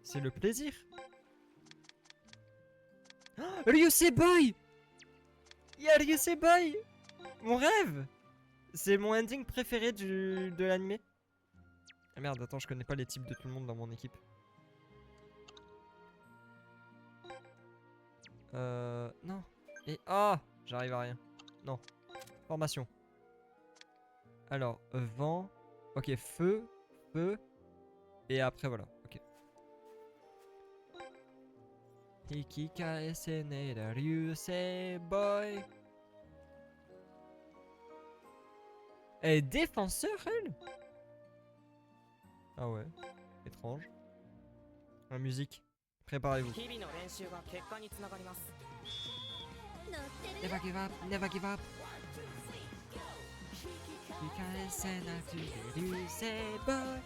C'est le plaisir. Oh, Ryusei Boy! Il y a Ryusei Boy! Mon rêve! C'est mon ending préféré de l'animé. Ah merde, attends, je connais pas les types de tout le monde dans mon équipe. Non. Et ah, j'arrive à rien. Non. Formation. Alors, vent. Ok, feu, feu. Et après, voilà. Ok. Ikikae senera Ryusei Boy. Elle est défenseur, elle? Ah ouais. Étrange. La musique. Préparez-vous. 日々の練習が結果につながります Never give up, never give up. Ikikae senera Ryusei Boy.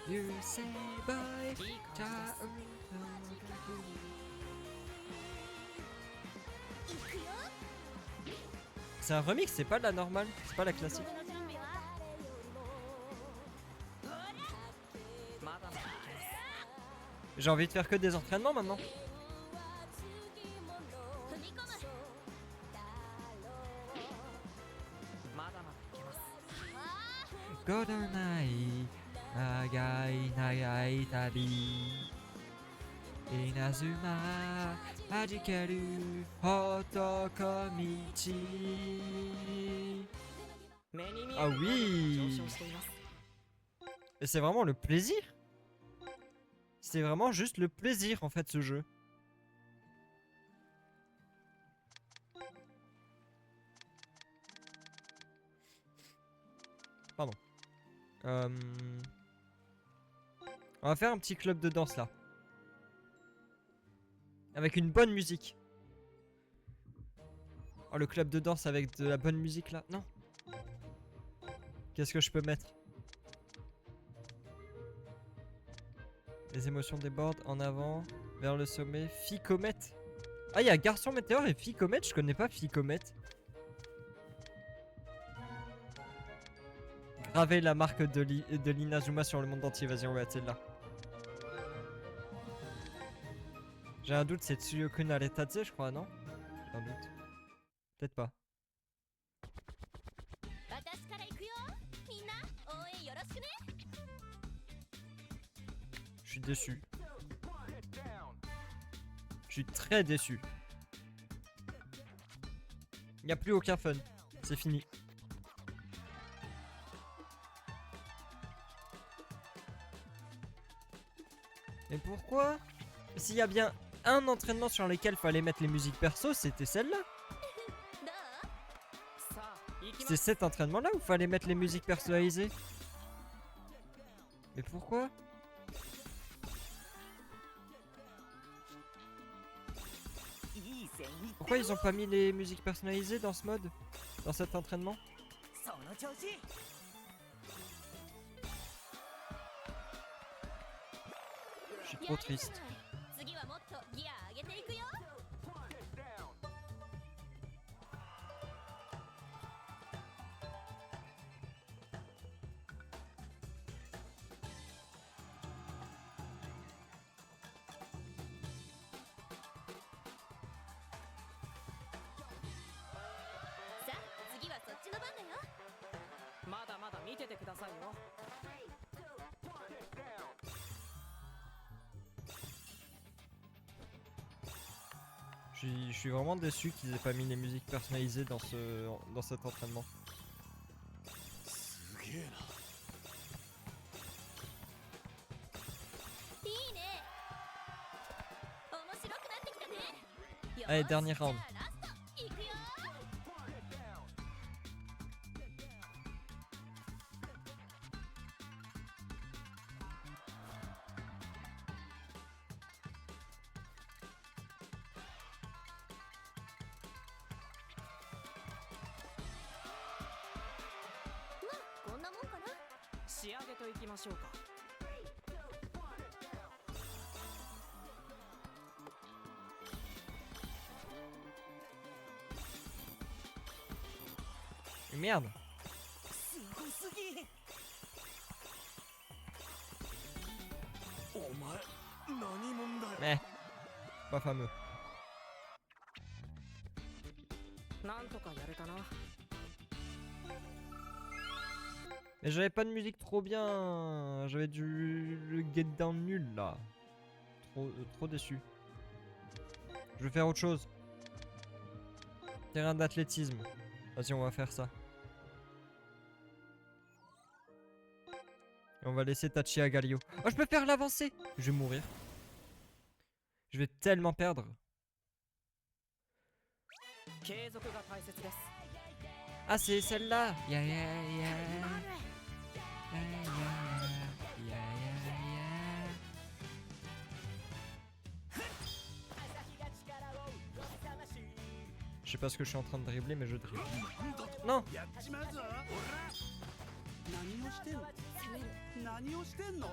Ryusei Boy. Ciao. C'est un remix, c'est pas la normale, c'est pas la classique. まだまだ J'ai envie de faire que des entraînements maintenant. まだまだいけます GoldenEye 長い長い旅稲妻はじける男道 目に見え Ah る oui 上昇しています Et c'est vraiment le plaisir. C'est vraiment juste le plaisir en fait ce jeu. Pardon. On va faire un petit club de danse là. Avec une bonne musique. Oh, le club de danse avec de la bonne musique là. Non. Qu'est-ce que je peux mettre? Les émotions débordent en avant, vers le sommet. Fille comète. Ah, il y a garçon météore et fille comète. Je connais pas fille comète. Graver la marque de l'Inazuma sur le monde entier. Vas-y, on va être celle-là. J'ai un doute, c'est Tsuyoku Naretadze, je crois, non? J'ai un doute. Peut-être pas. Je suis déçu. Je suis très déçu. Il n'y a plus aucun fun. C'est fini. Mais pourquoi? S'il y a bien un entraînement sur lequel fallait mettre les musiques perso, c'était celle-là. さあ行きま C'est す cet entraînement-là où fallait mettre les musiques personnalisées. Mais pourquoi? Pourquoi ils ont pas mis les musiques personnalisées dans ce mode? Dans cet entraînement? その調子 Je suis trop triste. 次はもっとギア上げていくよ さあ次はそっちの番だよまだまだ見ててくださいよ Je suis vraiment déçu qu'ils aient pas mis les musiques personnalisées dans cet entraînement. すげえな。いいね面白くなってきたねよ Allez, し dernier round. じゃあラストいくよ こんなもんかな仕上げといきましょうか Oh Merde. すごすぎ。お前何者だよ。 Mais. Pas fameux. なんとかやれたな。 Mais j'avais pas de musique trop bien. J'avais du get down nul là. Trop déçu. Je vais faire autre chose. Terrain d'athlétisme. Vas-y, on va faire ça. Et on va laisser Tachi à Galio. Oh, je peux faire l'avancée. Je vais mourir. Je vais tellement perdre. 継続が大切です。 Ah, c'est celle-là. Yeah, yeah, yeah. Yeah, yeah, yeah, yeah. Je sais pas ce que je suis en train de dribbler, mais je dribble. Non. やっちまうぞ。何をしてんの。何をしてんの。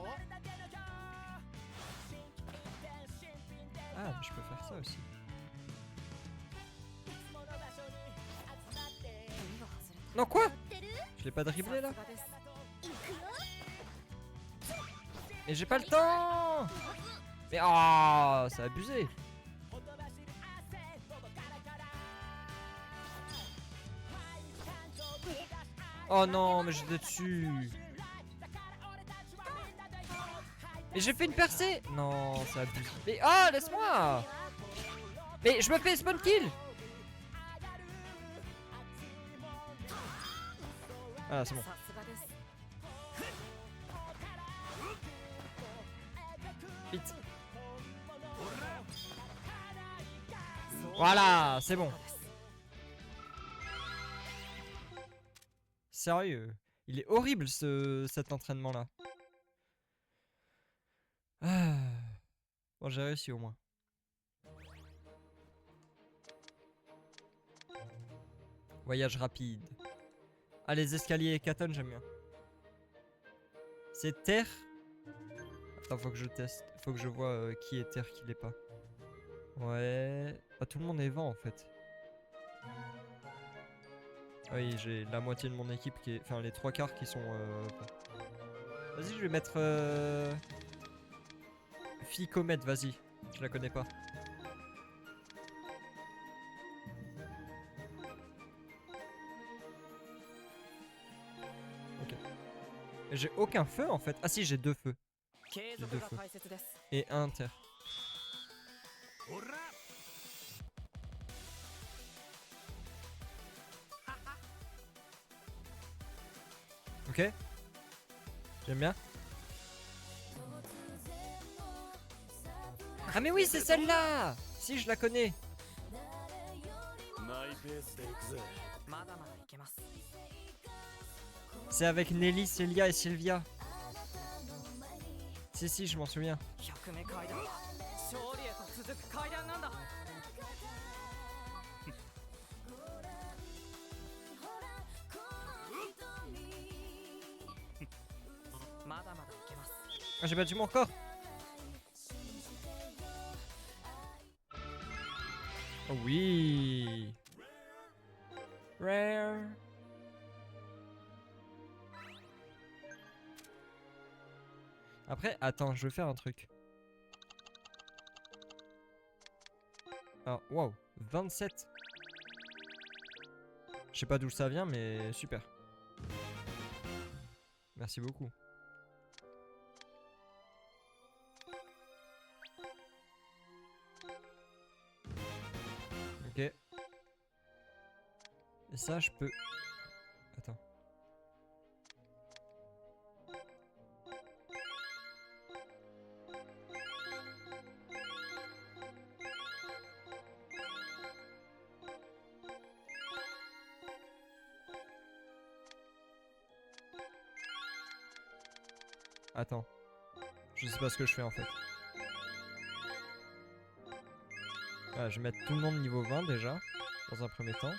Ah, mais je peux faire ça aussi. Non, quoi? Je l'ai pas dribblé là? さすがです。 Mais j'ai pas le temps! Mais oh, c'est abusé! Oh non, mais j'étais dessus! Mais j'ai fait une percée! Non, c'est abusé. Mais oh, laisse-moi! Mais je me fais spawn kill! Ah, c'est bon. さすがです。 Vite. Voilà, c'est bon. Sérieux, il est horrible cet entraînement là. Ah. Bon, j'ai réussi au moins. Voyage rapide. Ah, les escaliers Hécaton, j'aime bien. C'est terre. Attends, faut que je teste. Faut que je vois qui est terre, qui l'est pas. Ouais. Ah, tout le monde est vent en fait. Ah oui, j'ai la moitié de mon équipe qui est. Enfin, les trois quarts qui sont. Vas-y, je vais mettre. Fille Comète, vas-y. Je la connais pas. Ok. J'ai aucun feu en fait. Ah si, j'ai deux feux. 継続が大切です。 Et un terre. ほら。 Ok. J'aime bien. Ah mais oui, c'est celle-là. Si, je la connais. マイペースで行くぜ。まだまだいけます。 C'est avec Nelly, Celia et Sylvia. Si, je m'en souviens. 100目階段は勝利へと続く階段なんだ。 まだまだいけます。 Ah, j'ai battu mon record. Oh oui. Rare. Après, attends, je vais faire un truc. Alors, waouh, 27. Je sais pas d'où ça vient, mais super. Merci beaucoup. Ok. Et ça, je peux... Attends. Attends. Je sais pas ce que je fais en fait. Ah, je vais mettre tout le monde niveau 20 déjà, dans un premier temps.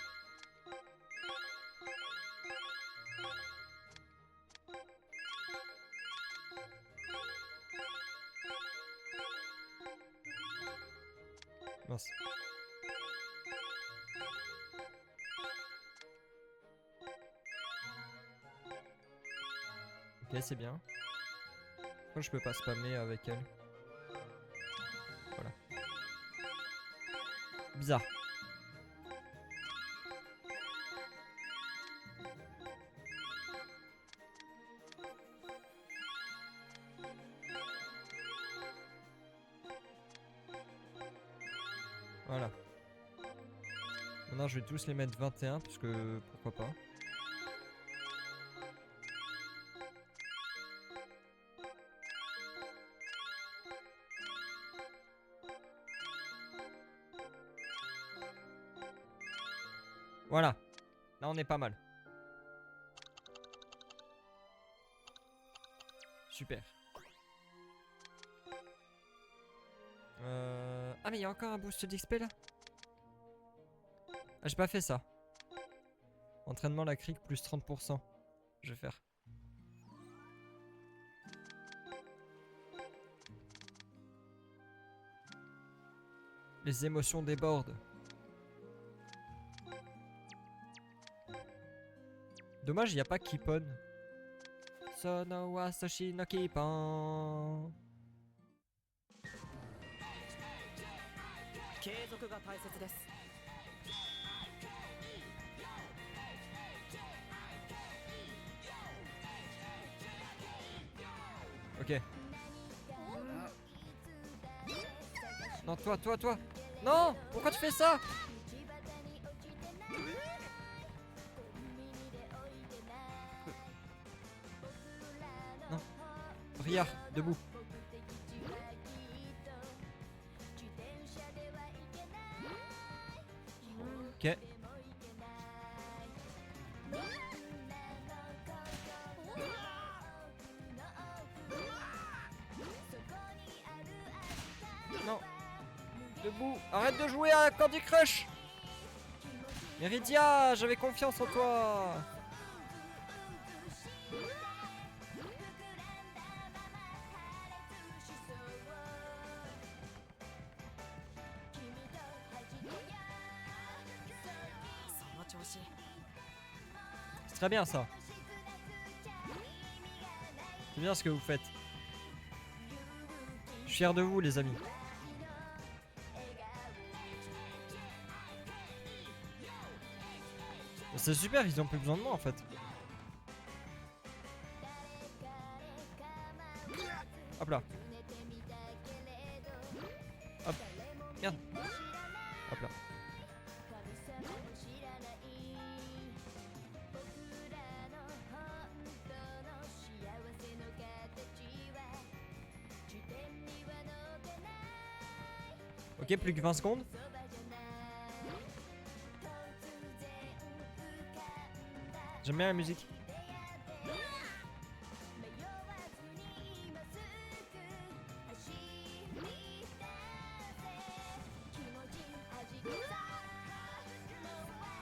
Mince. Ok, c'est bien. Pourquoi je peux pas spammer avec elle? Voilà. Bizarre. Voilà. Maintenant je vais tous les mettre 21 parce que pourquoi pas. Voilà. Là on est pas mal. Super. Ah mais il y a encore un boost d'XP là. Ah j'ai pas fait ça. Entraînement la cric plus 30%. Je vais faire. Les émotions débordent. Dommage il n'y a pas Keepon. Sono wa Sashi no Keepon. 継続が大切です。 Ok. Non, toi. Non! Pourquoi tu fais ça? Non. Ria, debout. Ok. Non. Debout. Arrête de jouer à Candy Crush. Meridia, j'avais confiance en toi. C'est très bien ça. C'est bien ce que vous faites. Je suis fier de vous les amis. C'est super, ils ont plus besoin de moi en fait. Hop là. Hop. Merde. Hop là. Ok, plus que 20 secondes. J'aime bien la musique.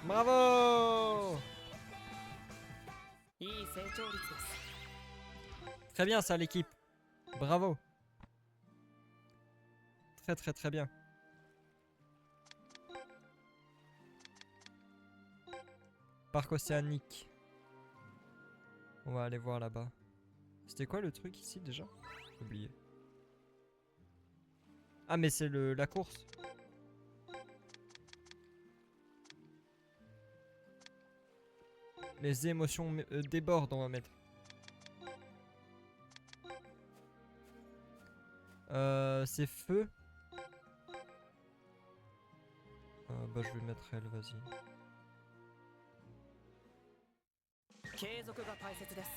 Bravo! いい成長率です。 Très bien ça l'équipe. Bravo. Très bien. Parc océanique. On va aller voir là-bas. C'était quoi le truc ici déjà? J'ai oublié. Ah mais c'est la course. Les émotions débordent on va mettre. C'est feu. Bah je vais mettre elle, vas-y. 継続が大切です。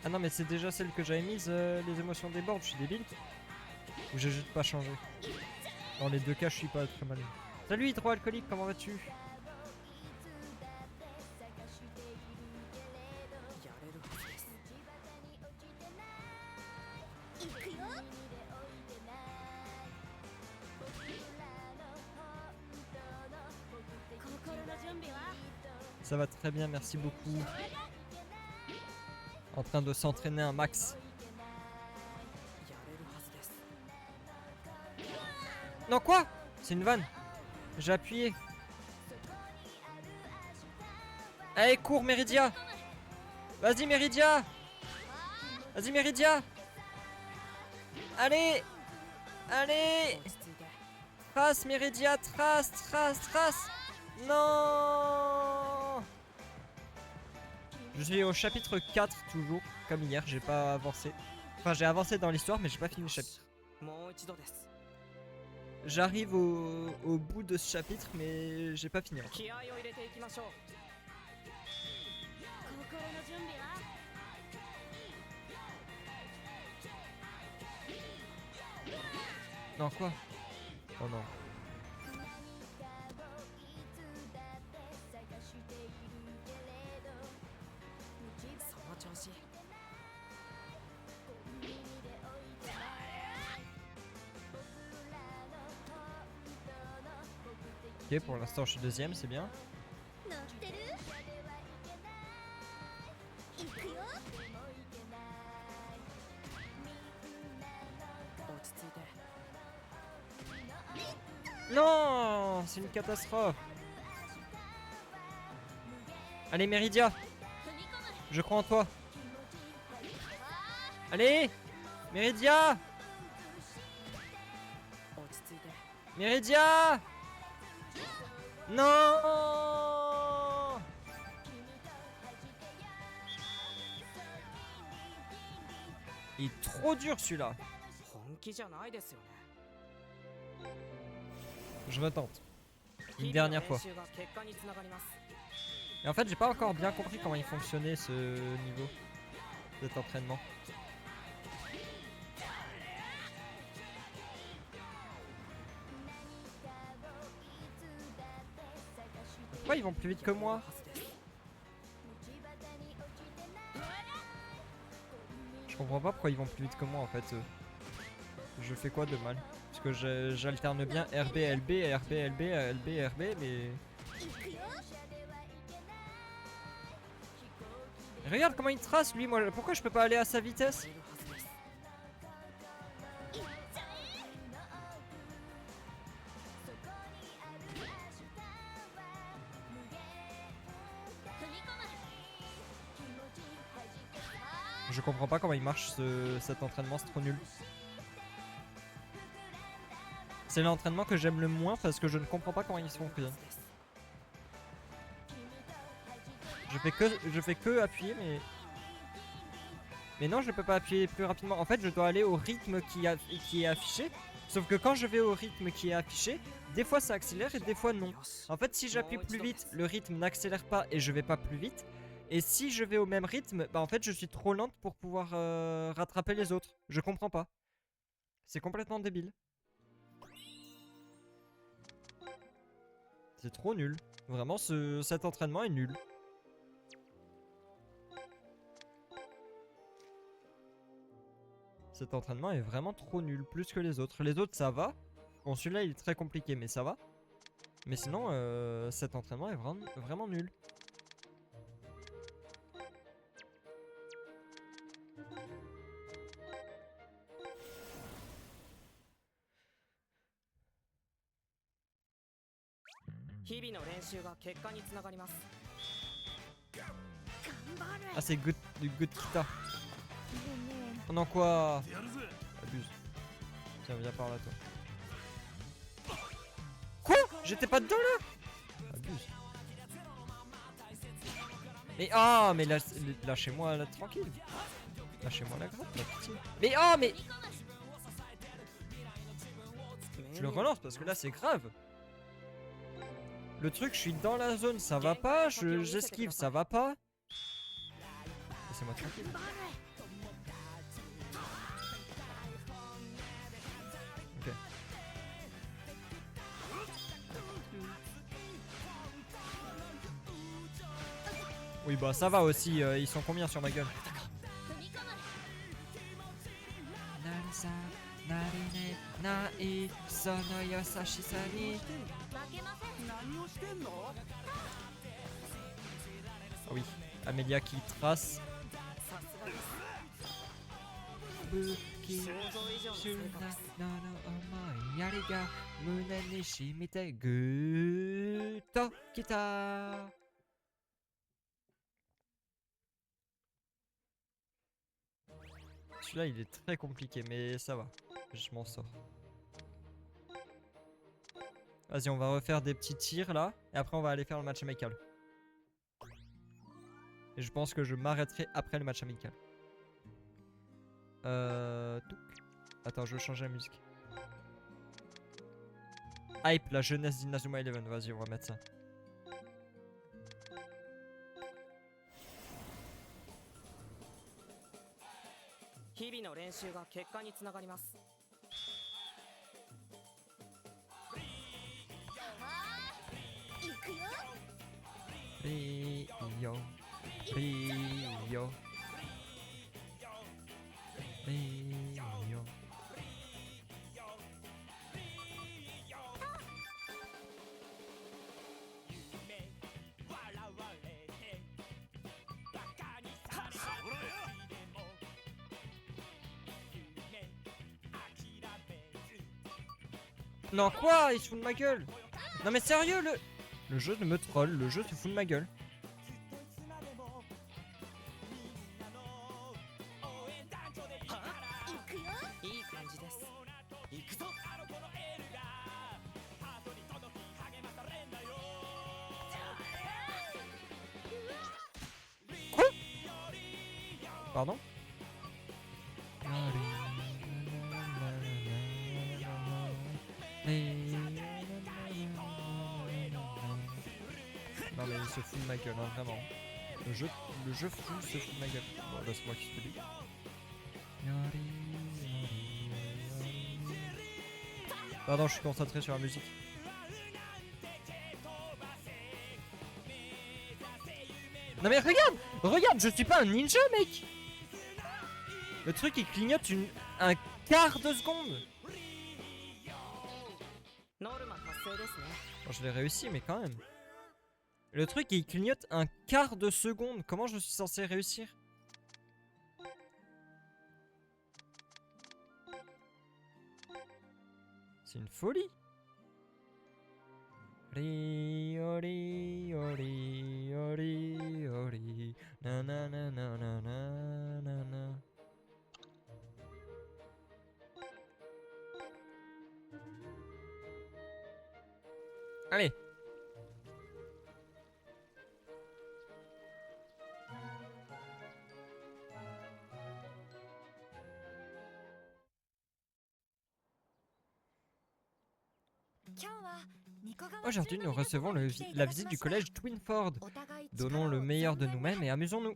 Ah non mais c'est déjà celle que j'avais mise, les émotions débordent, je suis débile. Ou j'ai juste pas changé. Dans les deux cas je suis pas très mal. Salut hydroalcoolique, comment vas-tu? やれるはずです。 Ça va très bien, merci beaucoup. En train de s'entraîner un max. やれるはずです。 Non quoi? C'est une vanne. J'ai appuyé. Allez cours Meridia. Vas-y Meridia. Vas-y Meridia. Allez. Allez. 落ち着いて Trace Meridia, trace, trace, trace. Non. Je suis au chapitre 4 toujours, comme hier, j'ai pas avancé. Enfin j'ai avancé dans l'histoire mais j'ai pas fini le chapitre. もう一度です J'arrive au bout de ce chapitre mais j'ai pas fini encore. 気合を入れていきましょう 心の準備は Non quoi? Oh non. その調子 Ok, pour l'instant je suis deuxième, c'est bien. 乗ってる行くよ 落ち着いて Non, c'est une catastrophe. Allez Meridia, 踏み込む je crois en toi. Allez, Meridia, 落ち着いて Meridia. Non. Il est trop dur celui-là. 本気じゃないですよね Je retente. 日 Une 々の dernière fois. 練習が結果につながります Et en fait, j'ai pas encore bien compris comment il fonctionnait ce niveau, cet entraînement. Pourquoi ils vont plus vite que moi? はずです Je comprends pas pourquoi ils vont plus vite que moi en fait. Je fais quoi de mal? Parce que j'alterne bien RB, LB, RB, LB, LB, RB, mais... 行くよ Regarde comment il trace lui, moi pourquoi je peux pas aller à sa vitesse? いるはずです 行っちゃえ 踏み込む Je comprends pas comment il marche cet entraînement, c'est trop nul. C'est l'entraînement que j'aime le moins parce que je ne comprends pas comment ils se font que. Je fais que appuyer mais non je ne peux pas appuyer plus rapidement. En fait je dois aller au rythme qui est affiché. Sauf que quand je vais au rythme qui est affiché, des fois ça accélère et des fois non. よし En fait si j'appuie plus vite, le rythme n'accélère pas et je vais pas plus vite. Et si je vais au même rythme, bah en fait je suis trop lente pour pouvoir rattraper les autres. Je comprends pas. C'est complètement débile. C'est trop nul. Vraiment cet entraînement est nul. Cet entraînement est vraiment trop nul, plus que les autres. Les autres ça va. Bon celui-là il est très compliqué mais ça va. Mais sinon cet entraînement est vraiment nul. Ah c'est Good Kita. Oh non quoi? Abuse. Tiens viens par là toi. Quoi? J'étais pas dedans là? Abuse. Mais oh mais lâchez-moi là tranquille. Lâchez-moi la grappe la pitié. Mais oh mais je le relance parce que là c'est grave. Le truc je suis dans la zone ça va pas, j'esquive ça va pas. Laissez-moi tranquille. Ok. Oui bah ça va aussi, ils sont combien sur ma gueule? 踏み込む 負けません 何をしてんの Ah oui, Amelia qui trace. さすがです Buki 想像以上の成果です yariga mune ni shimite gu to kita. Celui-là, il est très compliqué, mais ça va. Je m'en sors. Vas-y, on va refaire des petits tirs là. Et après, on va aller faire le match amical. Et je pense que je m'arrêterai après le match amical. Touc. Attends, je veux changer la musique. Hype, la jeunesse d'Inazuma Eleven. Vas-y, on va mettre ça. Rio, Rio, Rio. Non quoi? Il se fout de ma gueule. Non mais sérieux, le jeu me troll, le jeu se fout de ma gueule. Quoi? Pardon? Non mais il se fout de ma gueule, hein, vraiment. Le jeu full se fout de ma gueule. Bon là c'est moi qui se dis. Pardon, je suis concentré sur la musique. Non mais regarde, je suis pas un ninja mec. Le truc il clignote un quart de seconde. Bon, je l'ai réussi mais quand même. Le truc il clignote un quart de seconde. Comment je suis censé réussir? C'est une folie. Rio, Rio, Rio, Rio, Rio. Na na na na na na na na. Allez. Aujourd'hui, nous recevons la visite du collège Twinford. Donnons le meilleur de nous-mêmes et amusons-nous.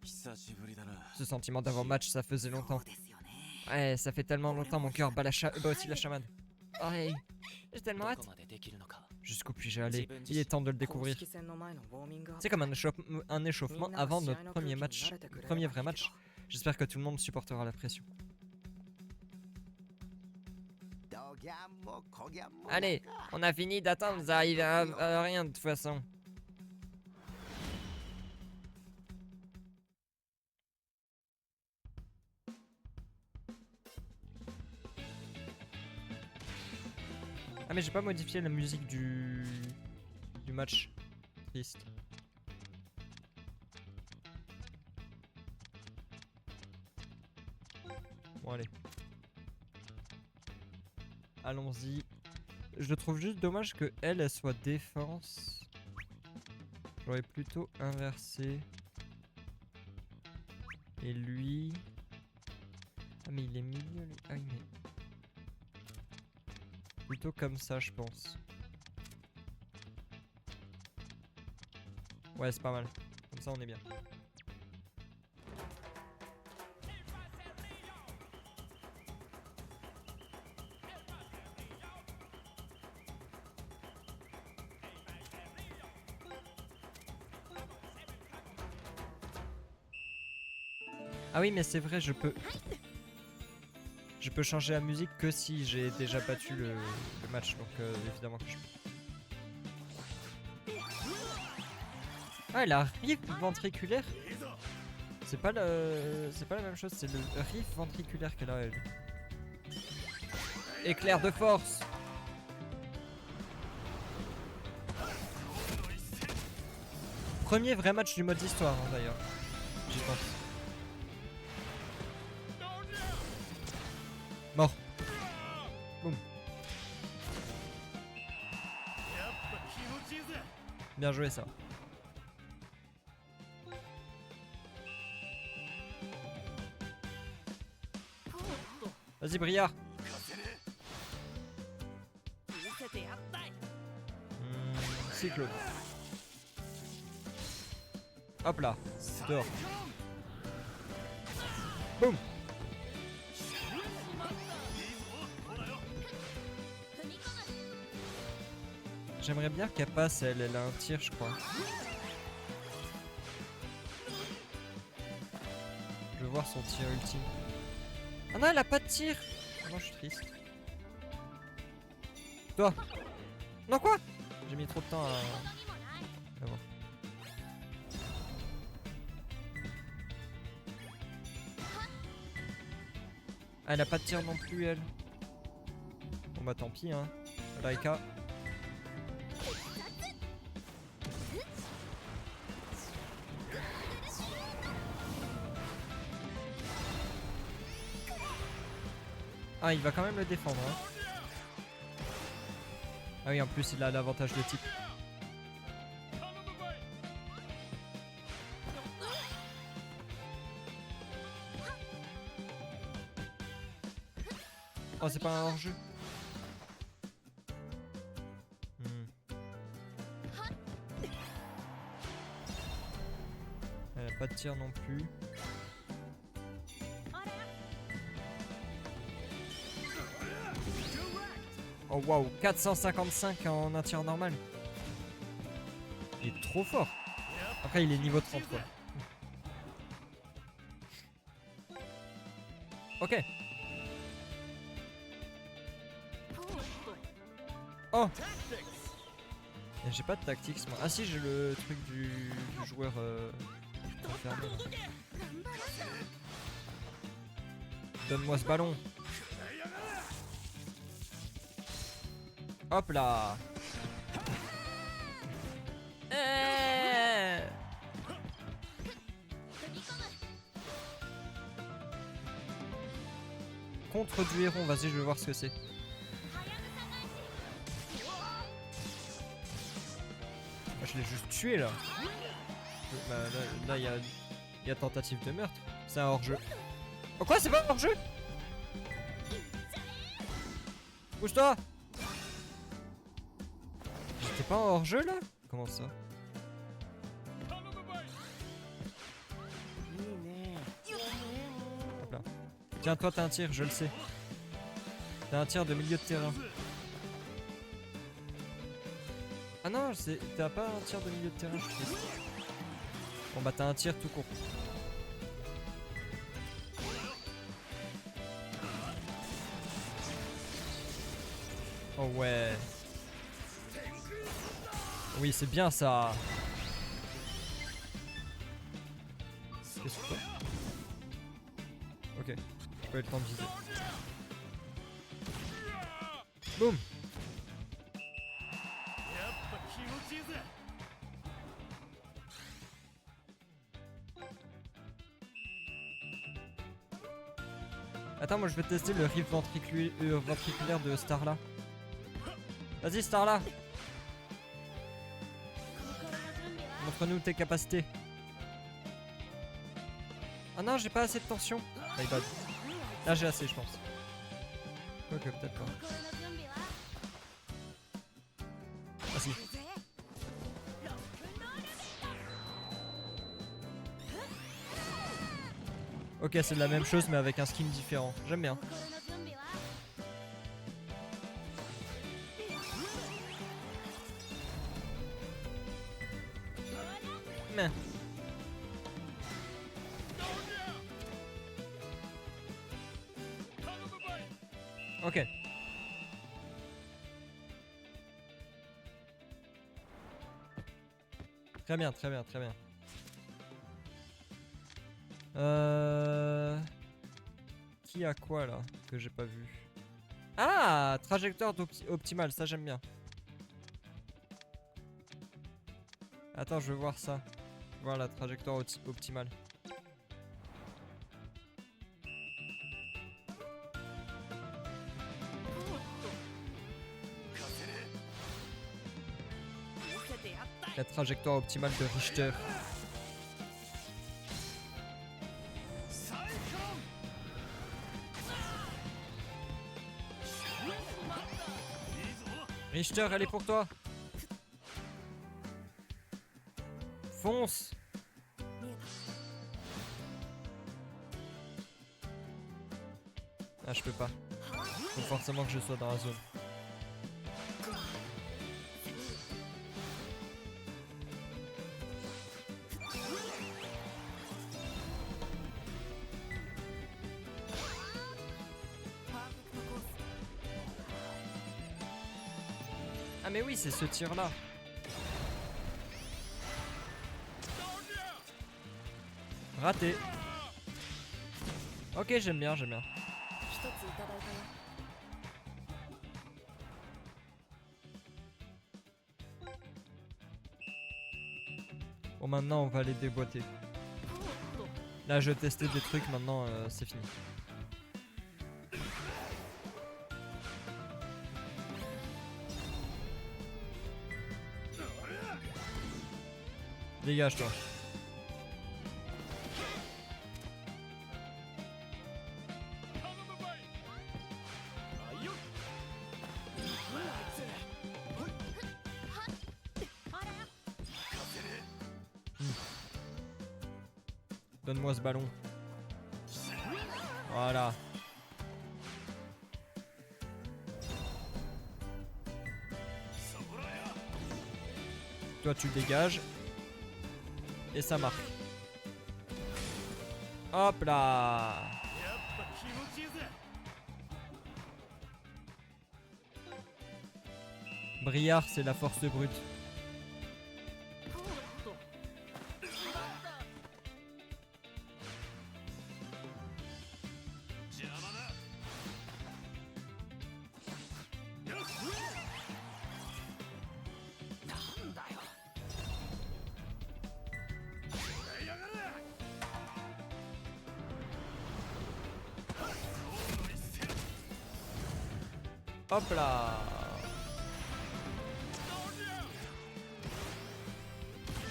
Ce sentiment d'avant-match, ça faisait longtemps. Ouais, ça fait tellement longtemps, mon cœur bat aussi la chamade. Oh, hey, j'ai tellement hâte. Jusqu'où puis-je aller? Il est temps de le découvrir. C'est comme un échauffement avant notre premier vrai match. J'espère que tout le monde supportera la pression. Allez, on a fini d'attendre, vous arrivez à rien de toute façon. Ah mais j'ai pas modifié la musique du match. Triste. Bon allez. Allons-y. Je trouve juste dommage que elle soit défense. J'aurais plutôt inversé. Et lui... Ah mais il est milieu lui. Ah il est... Plutôt comme ça je pense. Ouais c'est pas mal. Comme ça on est bien. Ah oui mais c'est vrai, je peux changer la musique que si j'ai déjà battu le match, donc évidemment que je peux. Ah la riff ventriculaire. C'est pas la même chose, c'est le riff ventriculaire qu'elle a elle. Éclair de force. Premier vrai match du mode histoire hein, d'ailleurs. J'y pense. Bien joué ça. Vas-y Briard. 見せてやったい Cyclone. Hop là. Dehors. Boum. 踏み込む J'aimerais bien qu'elle passe, elle a un tir je crois. Je veux voir son tir ultime. Ah non, elle a pas de tir. Ah non, je suis triste. Toi. Non quoi? J'ai mis trop de temps à... ほどにもない à voir. Ah, elle a pas de tir non plus elle. Bon bah tant pis hein. Laika. Ah, il va quand même le défendre. Hein. Ah oui, en plus, il a l'avantage de type. Oh, c'est pas un hors-jeu. Elle a pas de tir non plus. Oh waouh, 455 en un tir normal. Il est trop fort. Après, il est niveau 30 quoi. Ok. Oh. Et j'ai pas de tactics moi. Ah si, j'ai le truc du joueur enfermé, là. Donne-moi ce ballon. Hop là. Contre du héron, vas-y, je vais voir ce que c'est. Ah, je l'ai juste tué là. Bah, là, il y a tentative de meurtre. C'est un hors-jeu. Oh quoi, c'est pas un hors-jeu? Bouge-toi. J'étais pas en hors-jeu là? Comment ça? Hop là. Tiens, toi t'as un tir, je le sais. T'as un tir de milieu de terrain. Ah non, t'as pas un tir de milieu de terrain, je suis triste. Bon bah t'as un tir tout court. Oh ouais. Oui, c'est bien ça. Qu'est-ce que c'est? Ok, j'ai pas eu le temps de viser. Boum. Attends, moi je vais tester le riff ventriculaire de Starla. Vas-y Starla. Montre-nous tes capacités. Ah non, j'ai pas assez de tension. My bad. Là j'ai assez, je pense. Quoique peut-être pas. Ah si. Ok, c'est la même chose mais avec un skin différent. J'aime bien. Mais... Ok. Très bien, très bien, très bien. Qui a quoi là que j'ai pas vu? Ah, trajectoire optimale, ça j'aime bien. Attends, je veux voir ça. Voir la trajectoire optimale. La trajectoire optimale de Richter. Richter, elle est pour toi. Fonce. Ah, je peux pas. Faut forcément que je sois dans la zone. Ah mais oui, c'est ce tir-là. Raté. Ok, j'aime bien, j'aime bien. Bon, maintenant on va les déboîter. Là, je testais des trucs, maintenant c'est fini. Dégage toi. Donne-moi ce ballon. Voilà. Toi tu dégages. Et ça marque. Hop là. Briard, c'est la force brute. Hop là.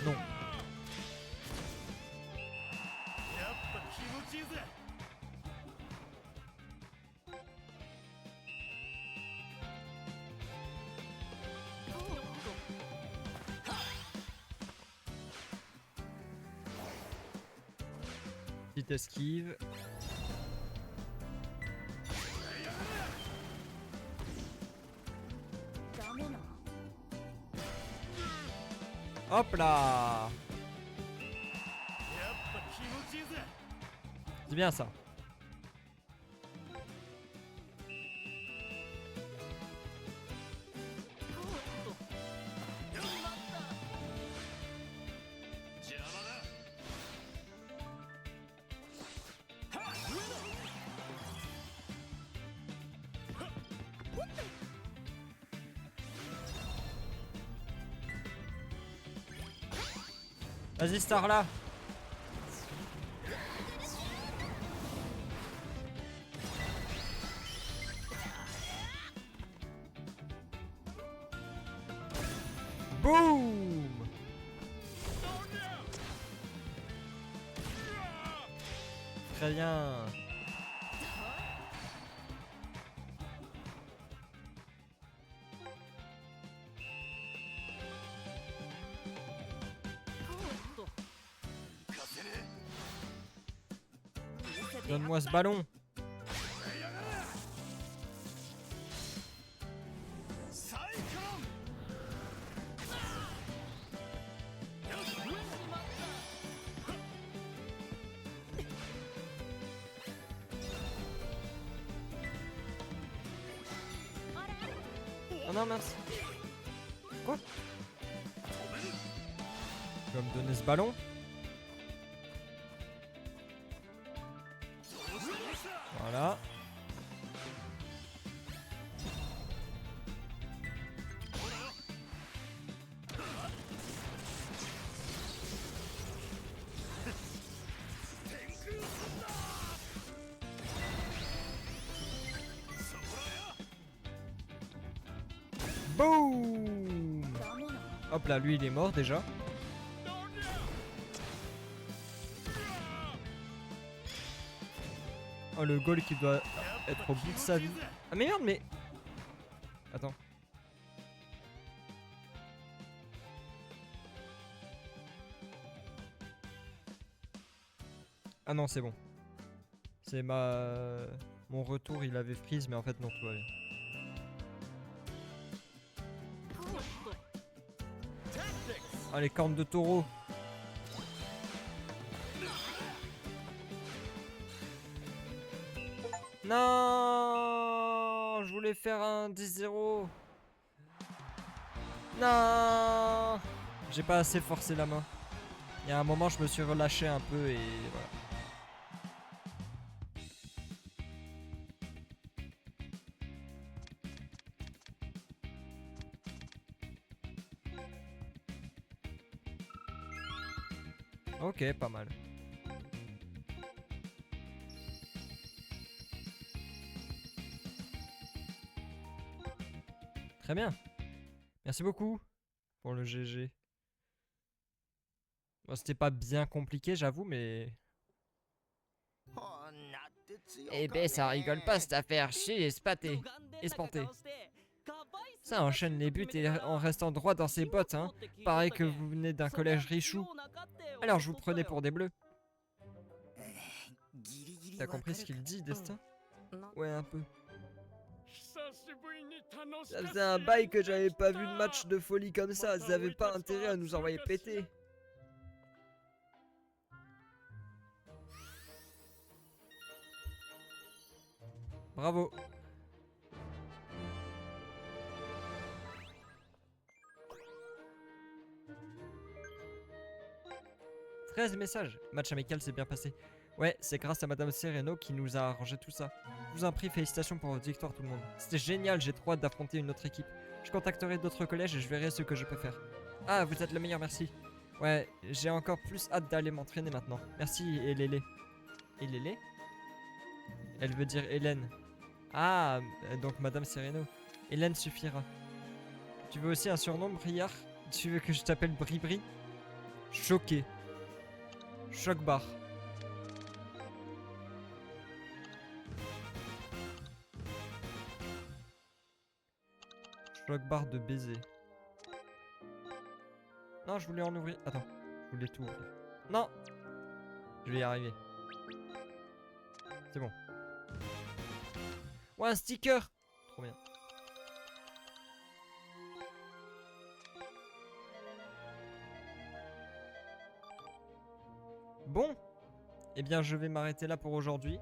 Non. Petite esquive. Hop là. C'est bien ça. Vas-y, Star là. Boum. Très bien. Donne-moi ce ballon. Oh non, mince. Quoi? Tu vas me donner ce ballon? Voilà. Boum. Hop là, lui il est mort déjà. Oh le goal qui doit être au bout de sa vie. Ah mais merde mais... Attends. Ah non c'est bon. C'est ma... Mon retour il avait freeze mais en fait non tout va bien. Ah les cornes de taureau. Non, je voulais faire un 10-0. Non, j'ai pas assez forcé la main. Il y a un moment je me suis relâché un peu et voilà. Ok, pas mal. Très bien. Merci beaucoup pour le GG. Bon, c'était pas bien compliqué, j'avoue, mais... Eh ben, ça rigole pas cette affaire. Chier, espaté. Espanté. Ça enchaîne les buts et en restant droit dans ses bottes, hein. Pareil que vous venez d'un collège richou. Alors je vous prenais pour des bleus. T'as compris ce qu'il dit, Destin? Ouais, un peu. Ça faisait un bail que j'avais pas vu de match de folie comme ça. Ils avaient pas intérêt à nous envoyer péter. Bravo. « 13 messages. Match amical s'est bien passé. Ouais, c'est grâce à Madame Sereno qui nous a arrangé tout ça. Je vous en prie, félicitations pour votre victoire tout le monde. C'était génial, j'ai trop hâte d'affronter une autre équipe. Je contacterai d'autres collèges et je verrai ce que je peux faire. Ah, vous êtes le meilleur, merci. Ouais, j'ai encore plus hâte d'aller m'entraîner maintenant. Merci, Elélé. Elélé? Elle veut dire Hélène. Ah, donc Madame Sereno. Hélène suffira. Tu veux aussi un surnom, Briard? Tu veux que je t'appelle Bri-Bri? Choqué. Choc-bar. Choc-bar de baiser. Non, je voulais en ouvrir. Attends, je voulais tout ouvrir. Non! Je vais y arriver. C'est bon. Ouais, un sticker! Trop bien. Bon, eh bien je vais m'arrêter là pour aujourd'hui.